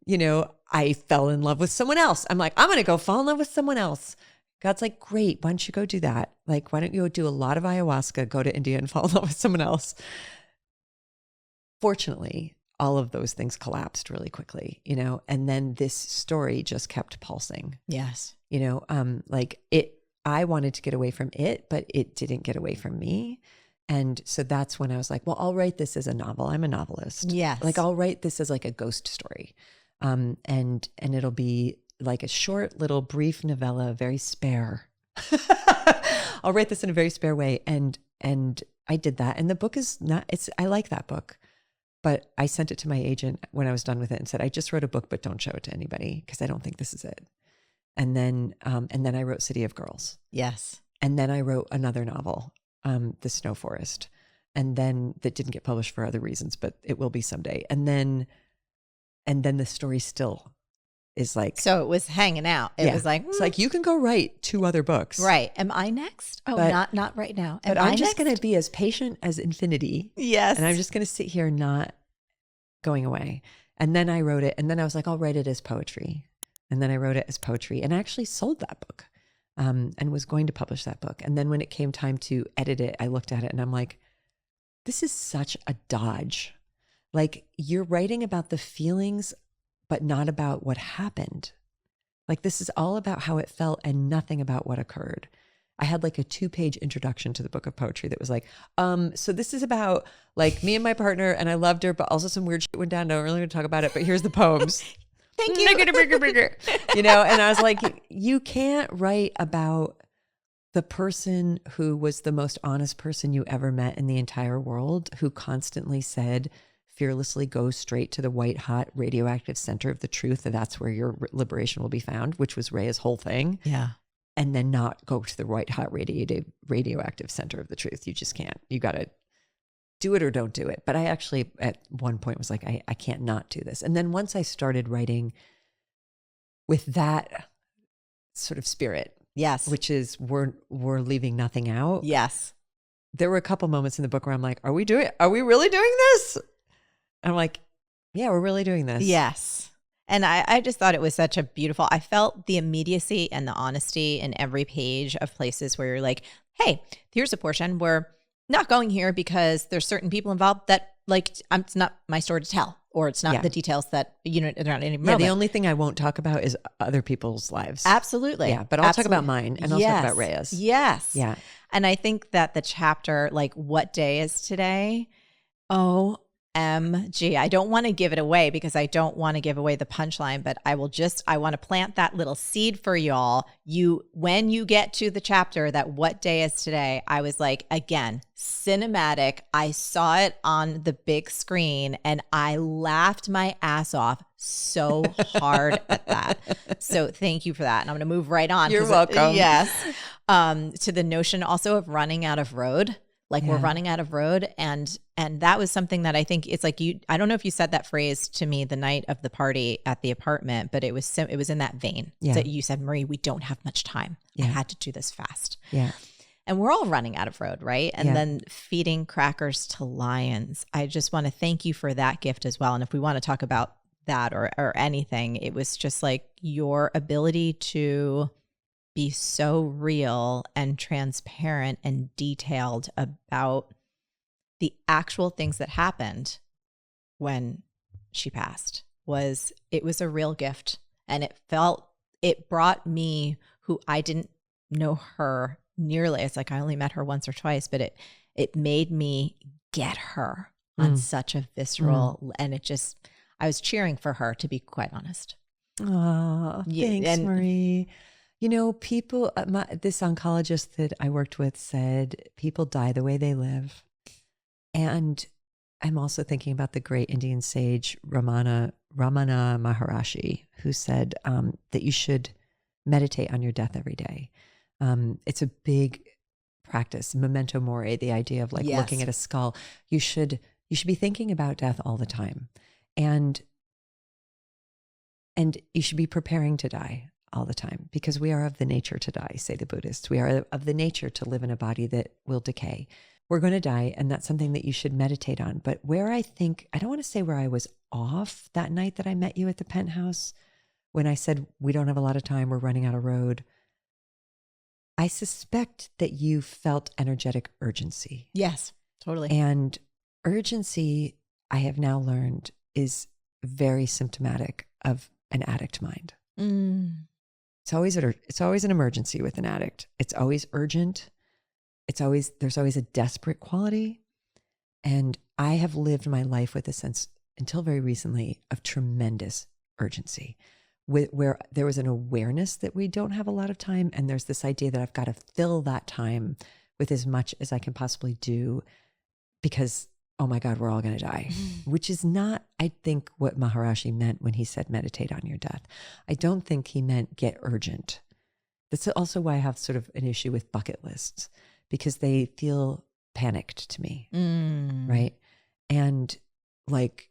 You know, I fell in love with someone else. I'm like, I'm going to go fall in love with someone else. God's like, great. Why don't you go do that? Like, why don't you go do a lot of ayahuasca, go to India and fall in love with someone else? Fortunately, all of those things collapsed really quickly, you know, and then this story just kept pulsing. Yes. You know, I wanted to get away from it, but it didn't get away from me. And so that's when I was like, well, I'll write this as a novel. I'm a novelist. Yes. Like I'll write this as like a ghost story. And it'll be like a short little brief novella, very spare. I'll write this in a very spare way. And I did that. And the book is I like that book, but I sent it to my agent when I was done with it and said, I just wrote a book, but don't show it to anybody because I don't think this is it. And then I wrote City of Girls. Yes. And then I wrote another novel, The Snow Forest. And then that didn't get published for other reasons, but it will be someday. And then the story still is like, So it was hanging out. It was like, it's like, you can go write 2 other books. right. Am I next? Oh, But- not right now. But Am I'm I just next? going to be as patient as infinity. Yes. And I'm just going to sit here not going away. And then I wrote it. And then I was like, I'll write it as poetry. And then I wrote it as poetry and I actually sold that book and was going to publish that book. And then when it came time to edit it, I looked at it and I'm like, this is such a dodge. Like, you're writing about the feelings, but not about what happened. Like, this is all about how it felt and nothing about what occurred. I had like a 2-page introduction to the book of poetry that was like, so this is about like me and my partner and I loved her, but also some weird shit went down. I don't really want to talk about it, but here's the poems. Thank you. You know, and I was like, you can't write about the person who was the most honest person you ever met in the entire world, who constantly said, fearlessly go straight to the white hot radioactive center of the truth, and that's where your liberation will be found, which was Rhea's whole thing. Yeah. And then not go to the white hot radioactive center of the truth. You just can't. You got to do it or don't do it. But I actually at one point was like, I can't not do this. And then once I started writing with that sort of spirit, Yes. which is we're leaving nothing out. Yes. There were a couple moments in the book where I'm like, are we really doing this? I'm like, yeah, we're really doing this. Yes. And I just thought it was such a beautiful, I felt the immediacy and the honesty in every page of places where you're like, hey, here's a portion we're not going here because there's certain people involved that like, it's not my story to tell, or it's not the details that, you know, they're not any moment. The only thing I won't talk about is other people's lives. Absolutely. Yeah. But I'll talk about mine and I'll talk about Rhea's. Yes. Yeah. And I think that the chapter, like, what day is today? OMG. I don't want to give it away because I don't want to give away the punchline, but I want to plant that little seed for y'all. When you get to the chapter that what day is today, I was like, again, cinematic. I saw it on the big screen and I laughed my ass off so hard at that. So thank you for that. And I'm going to move right on. You're welcome. Yes. To the notion also of running out of road. Like we're running out of road. And that was something that I think it's like I don't know if you said that phrase to me the night of the party at the apartment, but it was in that vein. Yeah. So you said, Marie, we don't have much time. Yeah. I had to do this fast. Yeah. And we're all running out of road, right? And then feeding crackers to lions. I just want to thank you for that gift as well. And if we want to talk about that or anything, it was just like your ability to be so real and transparent and detailed about the actual things that happened when she passed. It was a real gift. And it brought me, who I didn't know her nearly. It's like I only met her once or twice, but it made me get her on such a visceral, and I was cheering for her, to be quite honest. Oh, thanks, Marie. You know, people, this oncologist that I worked with said people die the way they live. And I'm also thinking about the great Indian sage Ramana Maharshi, who said that you should meditate on your death every day. It's a big practice, memento mori, the idea of like looking at a skull. You should be thinking about death all the time. And you should be preparing to die all the time, because we are of the nature to die, say the Buddhists. We are of the nature to live in a body that will decay. We're going to die, and that's something that you should meditate on. But where I don't want to say where I was off that night that I met you at the penthouse, when I said, we don't have a lot of time, we're running out of road. I suspect that you felt energetic urgency. Yes, totally. And urgency, I have now learned, is very symptomatic of an addict mind. It's always an emergency with an addict. It's always urgent. There's always a desperate quality. And I have lived my life with a sense, until very recently, of tremendous urgency, where there was an awareness that we don't have a lot of time. And there's this idea that I've got to fill that time with as much as I can possibly do, because, oh my God, we're all going to die, which is not, I think, what Maharishi meant when he said meditate on your death. I don't think he meant get urgent. That's also why I have sort of an issue with bucket lists, because they feel panicked to me, right? And like,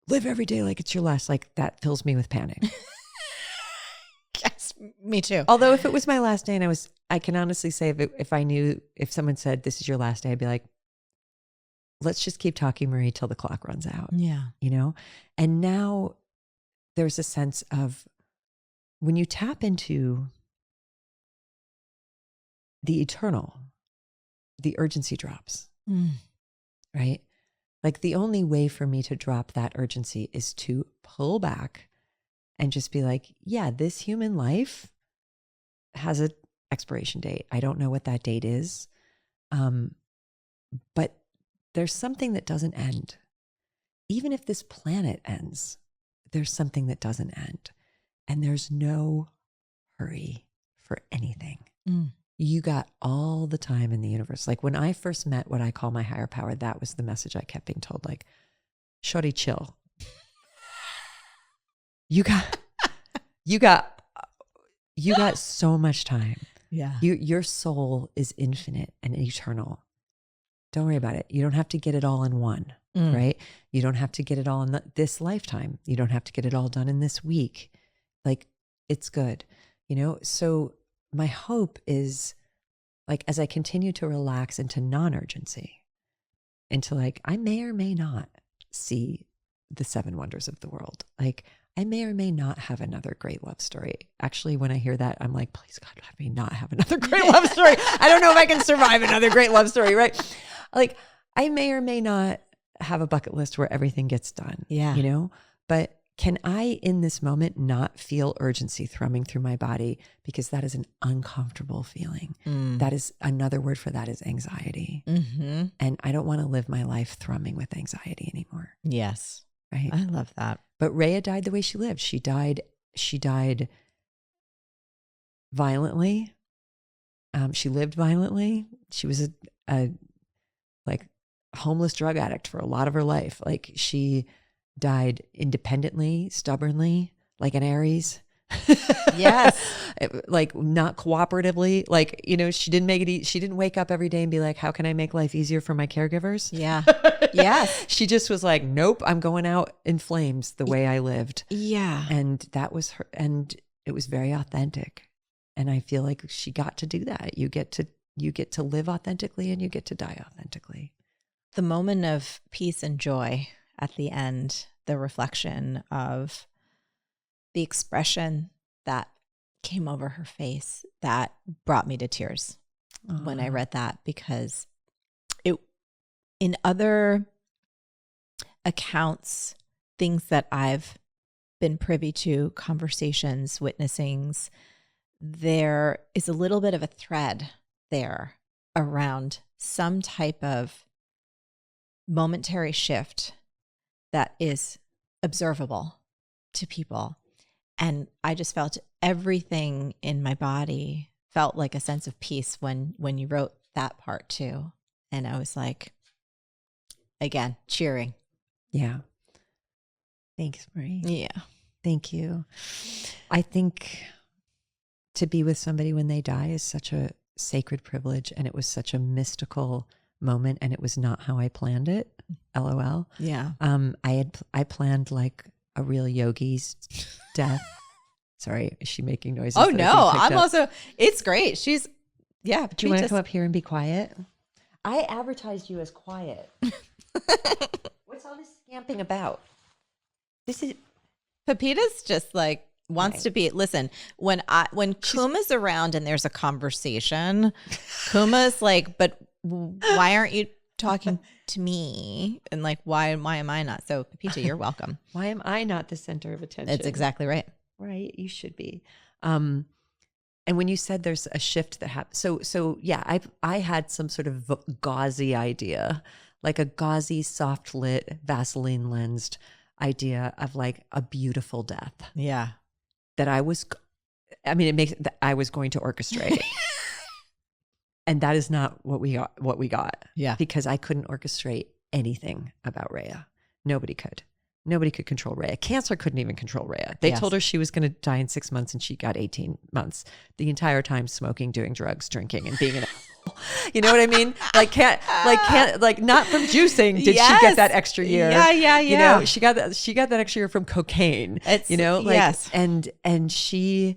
live every day like it's your last, like that fills me with panic. Me too. Although if it was my last day and I can honestly say if someone said, this is your last day, I'd be like, let's just keep talking, Marie, till the clock runs out. Yeah. You know? And now there's a sense of when you tap into the eternal, the urgency drops, right? Like the only way for me to drop that urgency is to pull back and just be like, yeah, this human life has an expiration date. I don't know what that date is. But there's something that doesn't end. Even if this planet ends, there's something that doesn't end. And there's no hurry for anything. You got all the time in the universe. Like when I first met what I call my higher power, that was the message I kept being told, like, shorty, chill. You got so much time. Yeah. Your soul is infinite and eternal. Don't worry about it. You don't have to get it all in one, right? You don't have to get it all in this lifetime. You don't have to get it all done in this week. Like, it's good, you know? So my hope is, like, as I continue to relax into non-urgency, into like, I may or may not see the 7 wonders of the world. Like, I may or may not have another great love story. Actually, when I hear that, I'm like, please God, I may not have another great love story. I don't know if I can survive another great love story, right? Like, I may or may not have a bucket list where everything gets done, you know? But can I, in this moment, not feel urgency thrumming through my body? Because that is an uncomfortable feeling. That is, another word for that is anxiety. And I don't want to live my life thrumming with anxiety anymore. Yes. Right. I love that. But Rhea died the way she lived. She died violently. She lived violently. She was a like homeless drug addict for a lot of her life. Like, she died independently, stubbornly, like an Aries. Yes. Like, not cooperatively. Like, you know, she didn't make it. She didn't wake up every day and be like, how can I make life easier for my caregivers? Yeah. Yes. She just was like, nope, I'm going out in flames the way I lived. Yeah. And that was her. And it was very authentic. And I feel like she got to do that. You get to live authentically and you get to die authentically. The moment of peace and joy at the end, the reflection of the expression that came over her face, that brought me to tears when I read that, because in other accounts, things that I've been privy to, conversations, witnessings, there is a little bit of a thread there around some type of momentary shift that is observable to people. And I just felt everything in my body felt like a sense of peace when you wrote that part too. And I was like, again, cheering. Yeah. Thanks, Marie. Yeah. Thank you. I think to be with somebody when they die is such a sacred privilege, and it was such a mystical moment, and it was not how I planned it. LOL. Yeah. I planned like a real yogi's death. Sorry, is she making noises? Oh no, I'm also, it's great. She's, yeah. Do you want to come up here and be quiet? I advertised you as quiet. What's all this scamping about? This is Pepita's just like wants to be. Listen, when Kuma's around and there's a conversation, Kuma's like, but why aren't you talking to me? And like, why am I not? So Pepita, you're welcome. Why am I not the center of attention? That's exactly right. Right, you should be. And when you said there's a shift that happened, so yeah, I had some sort of gauzy idea, like a gauzy, soft lit, Vaseline lensed idea of like a beautiful death. Yeah, that I was going to orchestrate. And that is not what we got. Yeah, because I couldn't orchestrate anything about Rhea. Nobody could. Nobody could control Rhea. Cancer couldn't even control Rhea. They told her she was going to die in 6 months, and she got 18 months. The entire time smoking, doing drugs, drinking, and being an asshole. You know what I mean? Like not from juicing did she get that extra year. Yeah. You know, she got that extra year from cocaine. And she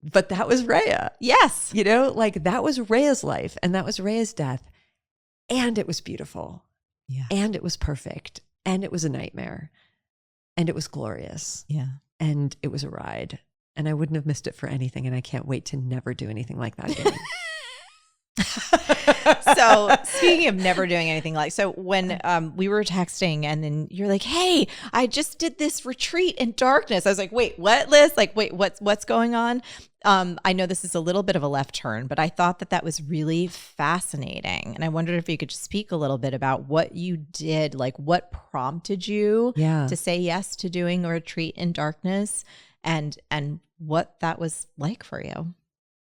But that was Rhea. Yes. You know, like that was Rhea's life and that was Rhea's death. And it was beautiful. Yeah. And it was perfect. And it was a nightmare. And it was glorious. Yeah. And it was a ride. And I wouldn't have missed it for anything. And I can't wait to never do anything like that again. So speaking of never doing anything like, so when we were texting and then you're like, hey, I just did this retreat in darkness. I was like, wait, what, Liz? Like, wait, what's going on? I know this is a little bit of a left turn, but I thought that was really fascinating. And I wondered if you could just speak a little bit about what you did, like what prompted you to say yes to doing a retreat in darkness and what that was like for you.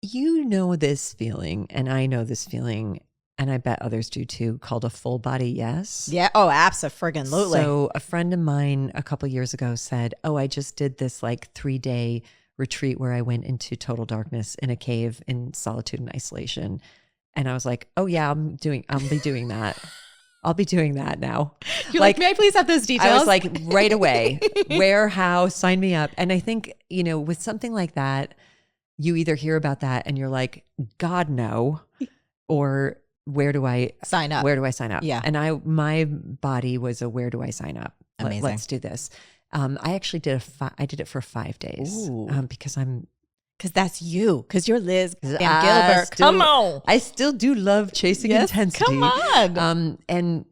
You know this feeling, and I know this feeling, and I bet others do too, called a full body yes. Yeah. Oh, absolutely. So a friend of mine a couple years ago said, I just did this like 3-day retreat where I went into total darkness in a cave in solitude and isolation. And I was like, oh yeah, I'll be doing that. I'll be doing that now. You're like, may I please have those details? I was like, right away, where, how, sign me up. And I think, you know, with something like that, you either hear about that and you're like, God, no, or where do I sign up? Where do I sign up? Yeah. And my body was a, where do I sign up? Amazing. Let's do this. I actually did it for 5 days because that's you. Because you're Liz and Gilbert. Come on. I still do love chasing intensity. Come on. And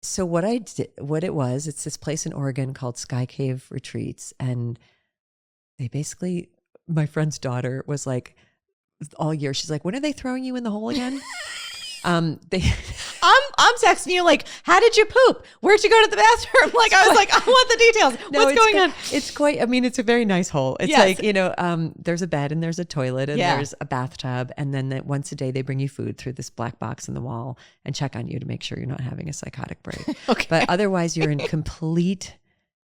so what it's this place in Oregon called Sky Cave Retreats. And they basically, my friend's daughter was like, all year, she's like, when are they throwing you in the hole again? I'm texting you like, how did you poop? Where'd you go to the bathroom? Like, I was like, I want the details. What's going on? It's quite, I mean, it's a very nice hole. It's like, you know, there's a bed and there's a toilet and there's a bathtub. And then once a day they bring you food through this black box in the wall and check on you to make sure you're not having a psychotic break. Okay. But otherwise you're in complete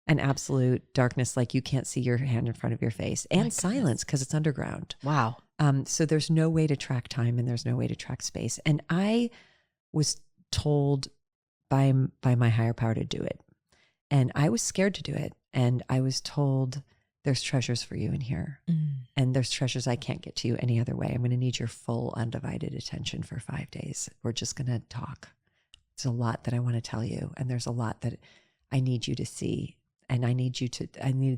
and absolute darkness. Like you can't see your hand in front of your face and silence because it's underground. Wow. So there's no way to track time and there's no way to track space. And I was told by my higher power to do it. And I was scared to do it. And I was told there's treasures for you in here. And there's treasures I can't get to you any other way. I'm going to need your full undivided attention for 5 days. We're just going to talk. There's a lot that I want to tell you. And there's a lot that I need you to see. And I need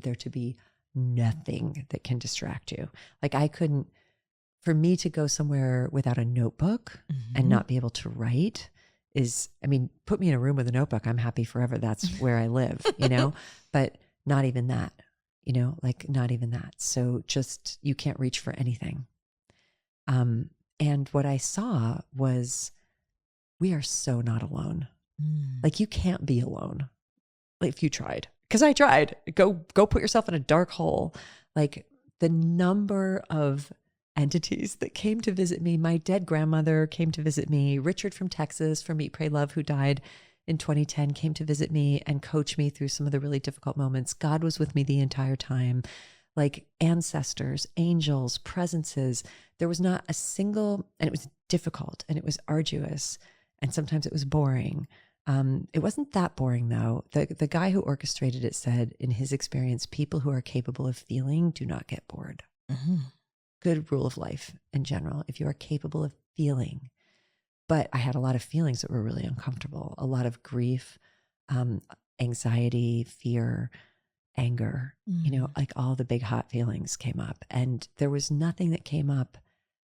there to be nothing that can distract you. Like for me to go somewhere without a notebook and not be able to write put me in a room with a notebook. I'm happy forever. That's where I live, you know, but not even that, you know, like not even that. So just, you can't reach for anything. And what I saw was we are so not alone. Like you can't be alone. Like if you tried, because I tried, go put yourself in a dark hole. Like the number of entities that came to visit me. My dead grandmother came to visit me. Richard from Texas, from Eat, Pray, Love, who died in 2010, came to visit me and coach me through some of the really difficult moments. God was with me the entire time. Like ancestors, angels, presences. There was not a single, and it was difficult and it was arduous. And sometimes it was boring. It wasn't that boring though. The guy who orchestrated it said, in his experience, people who are capable of feeling do not get bored. Good rule of life in general, if you are capable of feeling. But I had a lot of feelings that were really uncomfortable, a lot of grief, anxiety, fear, anger, you know, like all the big hot feelings came up. And there was nothing that came up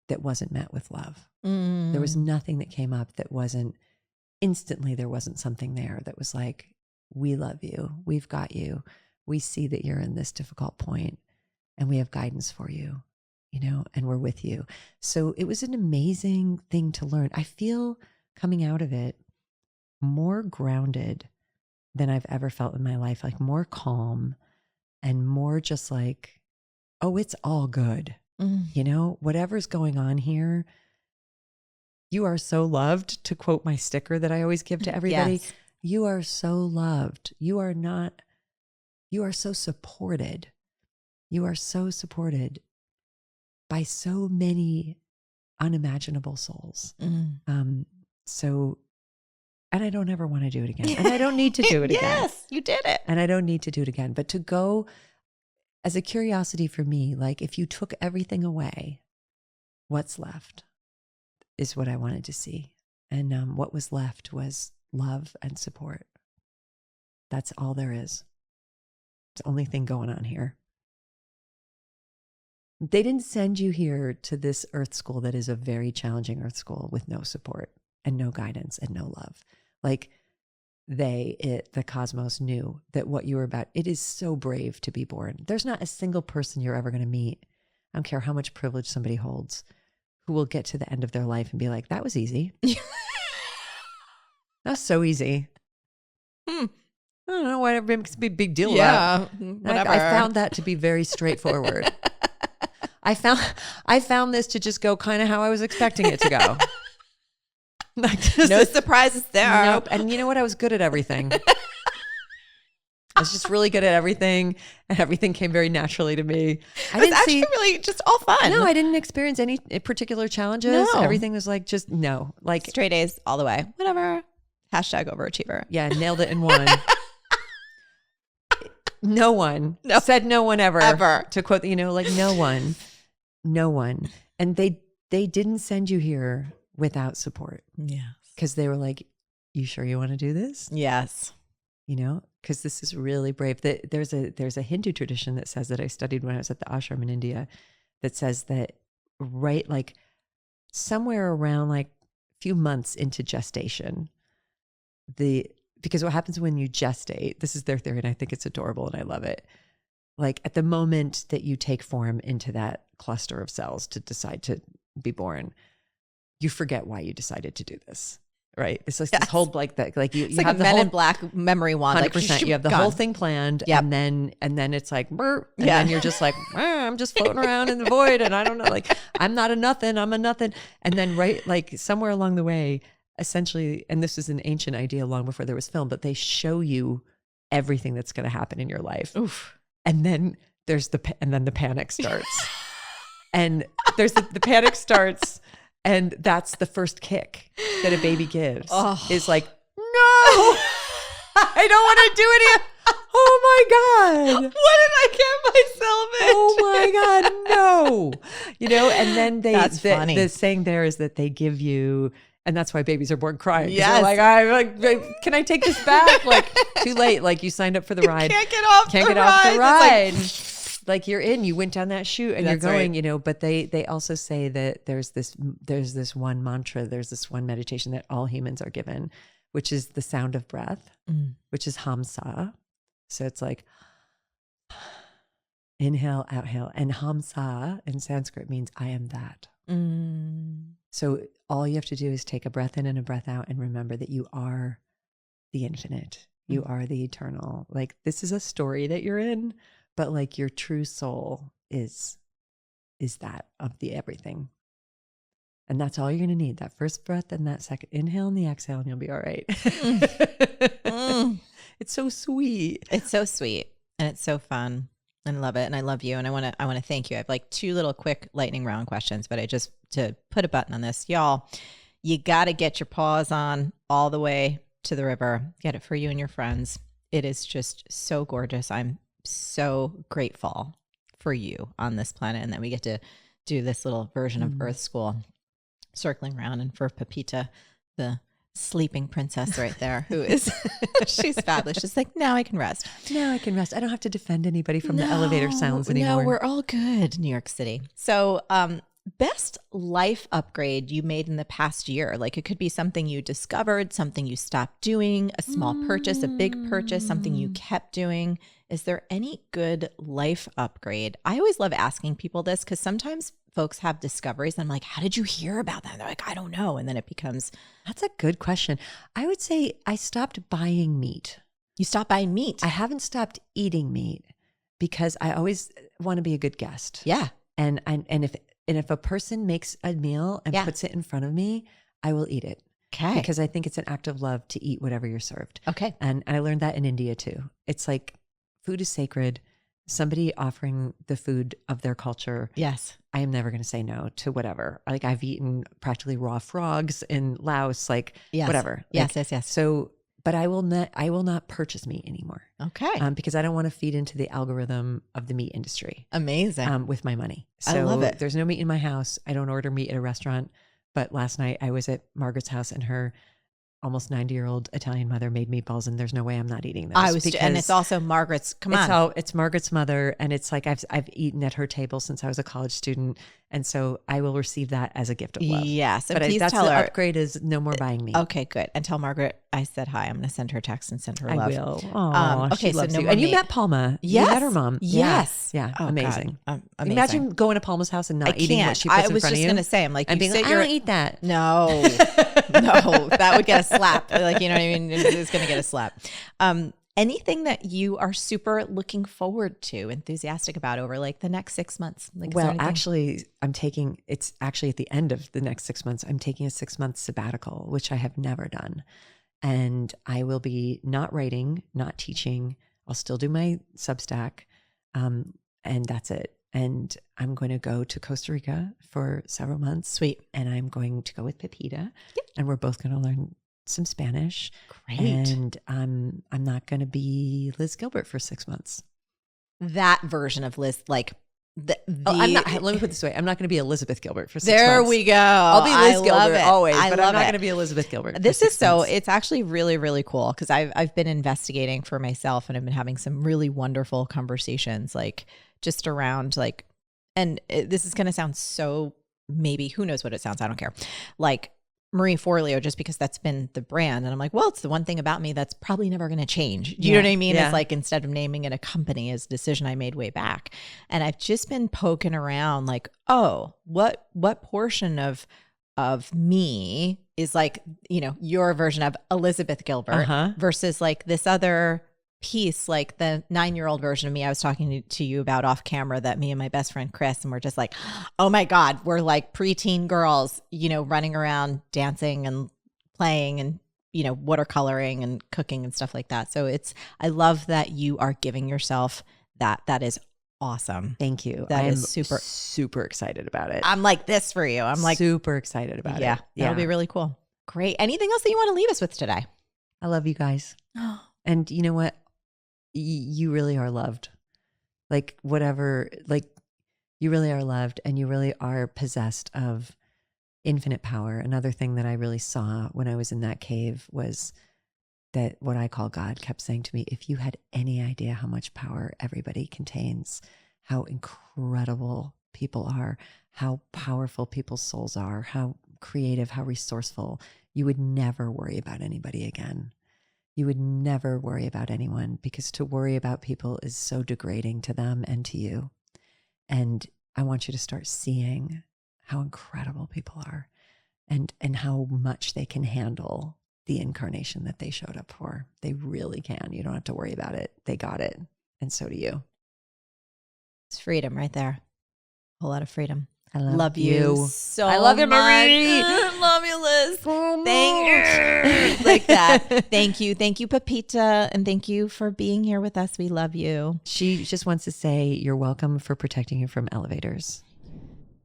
that wasn't met with love. There was nothing that came up that wasn't instantly, there wasn't something there that was like, we love you. We've got you. We see that you're in this difficult point and we have guidance for you. You know, and we're with you. So it was an amazing thing to learn. I feel coming out of it more grounded than I've ever felt in my life, like more calm and more just like, oh, it's all good. You know, whatever's going on here, you are so loved, to quote my sticker that I always give to everybody. Yes. You are so loved. You are so supported. You are so supported by so many unimaginable souls. So, and I don't ever want to do it again. And I don't need to do it again. Yes, you did it. And I don't need to do it again. But to go, as a curiosity for me, like if you took everything away, what's left is what I wanted to see. And what was left was love and support. That's all there is. It's the only thing going on here. They didn't send you here to this earth school that is a very challenging earth school with no support and no guidance and no love. Like the cosmos knew that what you were about, it is so brave to be born. There's not a single person you're ever going to meet, I don't care how much privilege somebody holds, who will get to the end of their life and be like, that was easy. That's so easy. I don't know why everybody makes a big deal about it. Whatever. I found that to be very straightforward. I found this to just go kind of how I was expecting it to go. No surprises there. Nope. And you know what? I was good at everything. I was just really good at everything, and everything came very naturally to me. It was actually really just all fun. No, I didn't experience any particular challenges. No. Everything was like just no. Like straight A's all the way. Whatever. Hashtag overachiever. Yeah, nailed it in one. No one said no one ever. To quote, like no one. And they didn't send you here without support. Yes. Because they were like, you sure you want to do this? Yes. Because this is really brave. There's a Hindu tradition that says that I studied when I was at the ashram in India that says that right like somewhere around like a few months into gestation, because what happens when you gestate, this is their theory and I think it's adorable and I love it. Like at the moment that you take form into that cluster of cells to decide to be born, you forget why you decided to do this. Right. It's like this whole like that, like you like have a the Men whole in Black memory wand. 100%. Like You have the whole thing planned, and then it's like, and then you're just like, I'm just floating around in the void, and I don't know, like I'm not a nothing, I'm a nothing, and then right, like somewhere along the way, essentially, and this is an ancient idea long before there was film, but they show you everything that's going to happen in your life, and then there's the panic starts, and there's the panic starts. And that's the first kick that a baby gives is like, no, I don't want to do it. Oh my God. What did I get myself into? Oh my God, no. And then that's funny. The saying there is that they give you, and that's why babies are born crying. Yes. Like, I'm like, can I take this back? Like too late. Like you signed up for the ride. Can't get off the ride. Like you're in, you went down that chute and That's you're going, right. But they also say that there's this one mantra, there's this one meditation that all humans are given, which is the sound of breath, which is hamsa. So it's like inhale, exhale, and hamsa in Sanskrit means I am that. So all you have to do is take a breath in and a breath out and remember that you are the infinite. You are the eternal. Like this is a story that you're in. But like your true soul is that of the everything. And that's all you're going to need. That first breath and that second inhale and the exhale, and you'll be all right. It's so sweet. It's so sweet. And it's so fun. I love it. And I love you. And I want to thank you. I have like 2 little quick lightning round questions, but to put a button on this, y'all, you got to get your paws on all the way to the river. Get it for you and your friends. It is just so gorgeous. I'm so grateful for you on this planet, and that we get to do this little version of Earth School, circling around, and for Pepita, the sleeping princess right there, who is she's fabulous. She's like, now I can rest. Now I can rest. I don't have to defend anybody from the elevator sounds anymore. No, we're all good, New York City. So best life upgrade you made in the past year? Like it could be something you discovered, something you stopped doing, a small purchase, a big purchase, something you kept doing. Is there any good life upgrade? I always love asking people this because sometimes folks have discoveries and I'm like, how did you hear about that? And they're like, I don't know. And then it becomes. That's a good question. I would say I stopped buying meat. You stopped buying meat? I haven't stopped eating meat because I always want to be a good guest. Yeah. And if a person makes a meal and puts it in front of me, I will eat it. Okay. Because I think it's an act of love to eat whatever you're served. Okay. And I learned that in India too. It's like food is sacred. Somebody offering the food of their culture. Yes. I am never going to say no to whatever. Like I've eaten practically raw frogs in Laos, like whatever. Yes, like, yes. So But I will not purchase meat anymore. Okay. Because I don't want to feed into the algorithm of the meat industry. Amazing. With my money. So I love it. There's no meat in my house. I don't order meat at a restaurant. But last night I was at Margaret's house and her almost 90-year-old Italian mother made meatballs, and there's no way I'm not eating those. And it's also Margaret's. It's Margaret's mother, and it's like I've eaten at her table since I was a college student, and so I will receive that as a gift of love. Yes, and but please that's tell the her. Upgrade is no more buying meat. Okay, good. And tell Margaret I said hi. I'm going to send her a text and send her love. I will. Oh, okay, she loves so no you. more And you meat. met Palma. Yes. You met her mom. Yes. Yeah. Oh, Amazing. God. Amazing. Imagine going to Palma's house and not I eating can't. what she puts I in was front of just you. going to say, I'm like, and you being sit like, I don't eat that. No, no, that would get a slap. Like, you know what I mean? It's going to get a slap. Anything that you are super looking forward to, enthusiastic about over like the next 6 months? Like, well, actually, it's actually at the end of the next 6 months, I'm taking a 6-month sabbatical, which I have never done. And I will be not writing, not teaching. I'll still do my Substack. And that's it. And I'm going to go to Costa Rica for several months. Sweet. And I'm going to go with Pepita. Yep. And we're both going to learn some Spanish. Great. And I'm not going to be Liz Gilbert for 6 months. That version of Liz, like I'm not. Let me put it this way: I'm not going to be Elizabeth Gilbert for 6 months. There we go. I'll be Liz Gilbert always, but I'm not going it. to be Elizabeth Gilbert. This is so. It's actually really, really cool because I've been investigating for myself and I've been having some really wonderful conversations, like just around like, and this is going to sound so maybe who knows what it sounds. I don't care. Like Marie Forleo, just because that's been the brand. And I'm like, well, it's the one thing about me that's probably never going to change. Do you know what I mean? Yeah. It's like, instead of naming it a company, is a decision I made way back. And I've just been poking around like, oh, what portion of me is like, you know, your version of Elizabeth Gilbert versus like this other piece, like the 9-year-old version of me I was talking to you about off camera, that me and my best friend Chris, and we're just like, oh my God, we're like preteen girls, you know, running around dancing and playing and, you know, watercoloring and cooking and stuff like that. So I love that you are giving yourself that. That is awesome. Thank you. That is super excited about it. I'm like this for you. I'm like super excited about it. Yeah, that'll be really cool. Great. Anything else that you want to leave us with today? I love you guys. And you know what? You really are loved. Like whatever, like you really are loved, and you really are possessed of infinite power. Another thing that I really saw when I was in that cave was that what I call God kept saying to me, if you had any idea how much power everybody contains, how incredible people are, how powerful people's souls are, how creative, how resourceful, you would never worry about anybody again. You would never worry about anyone, because to worry about people is so degrading to them and to you. And I want you to start seeing how incredible people are and how much they can handle the incarnation that they showed up for. They really can. You don't have to worry about it. They got it. And so do you. It's freedom right there. A whole lot of freedom. I love you so I love you, Marie. Love you, Liz. Thank you. Like that. Thank you. Thank you, Pepita. And thank you for being here with us. We love you. She just wants to say you're welcome for protecting you from elevators.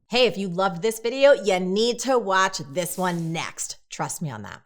Hey, if you loved this video, you need to watch this one next. Trust me on that.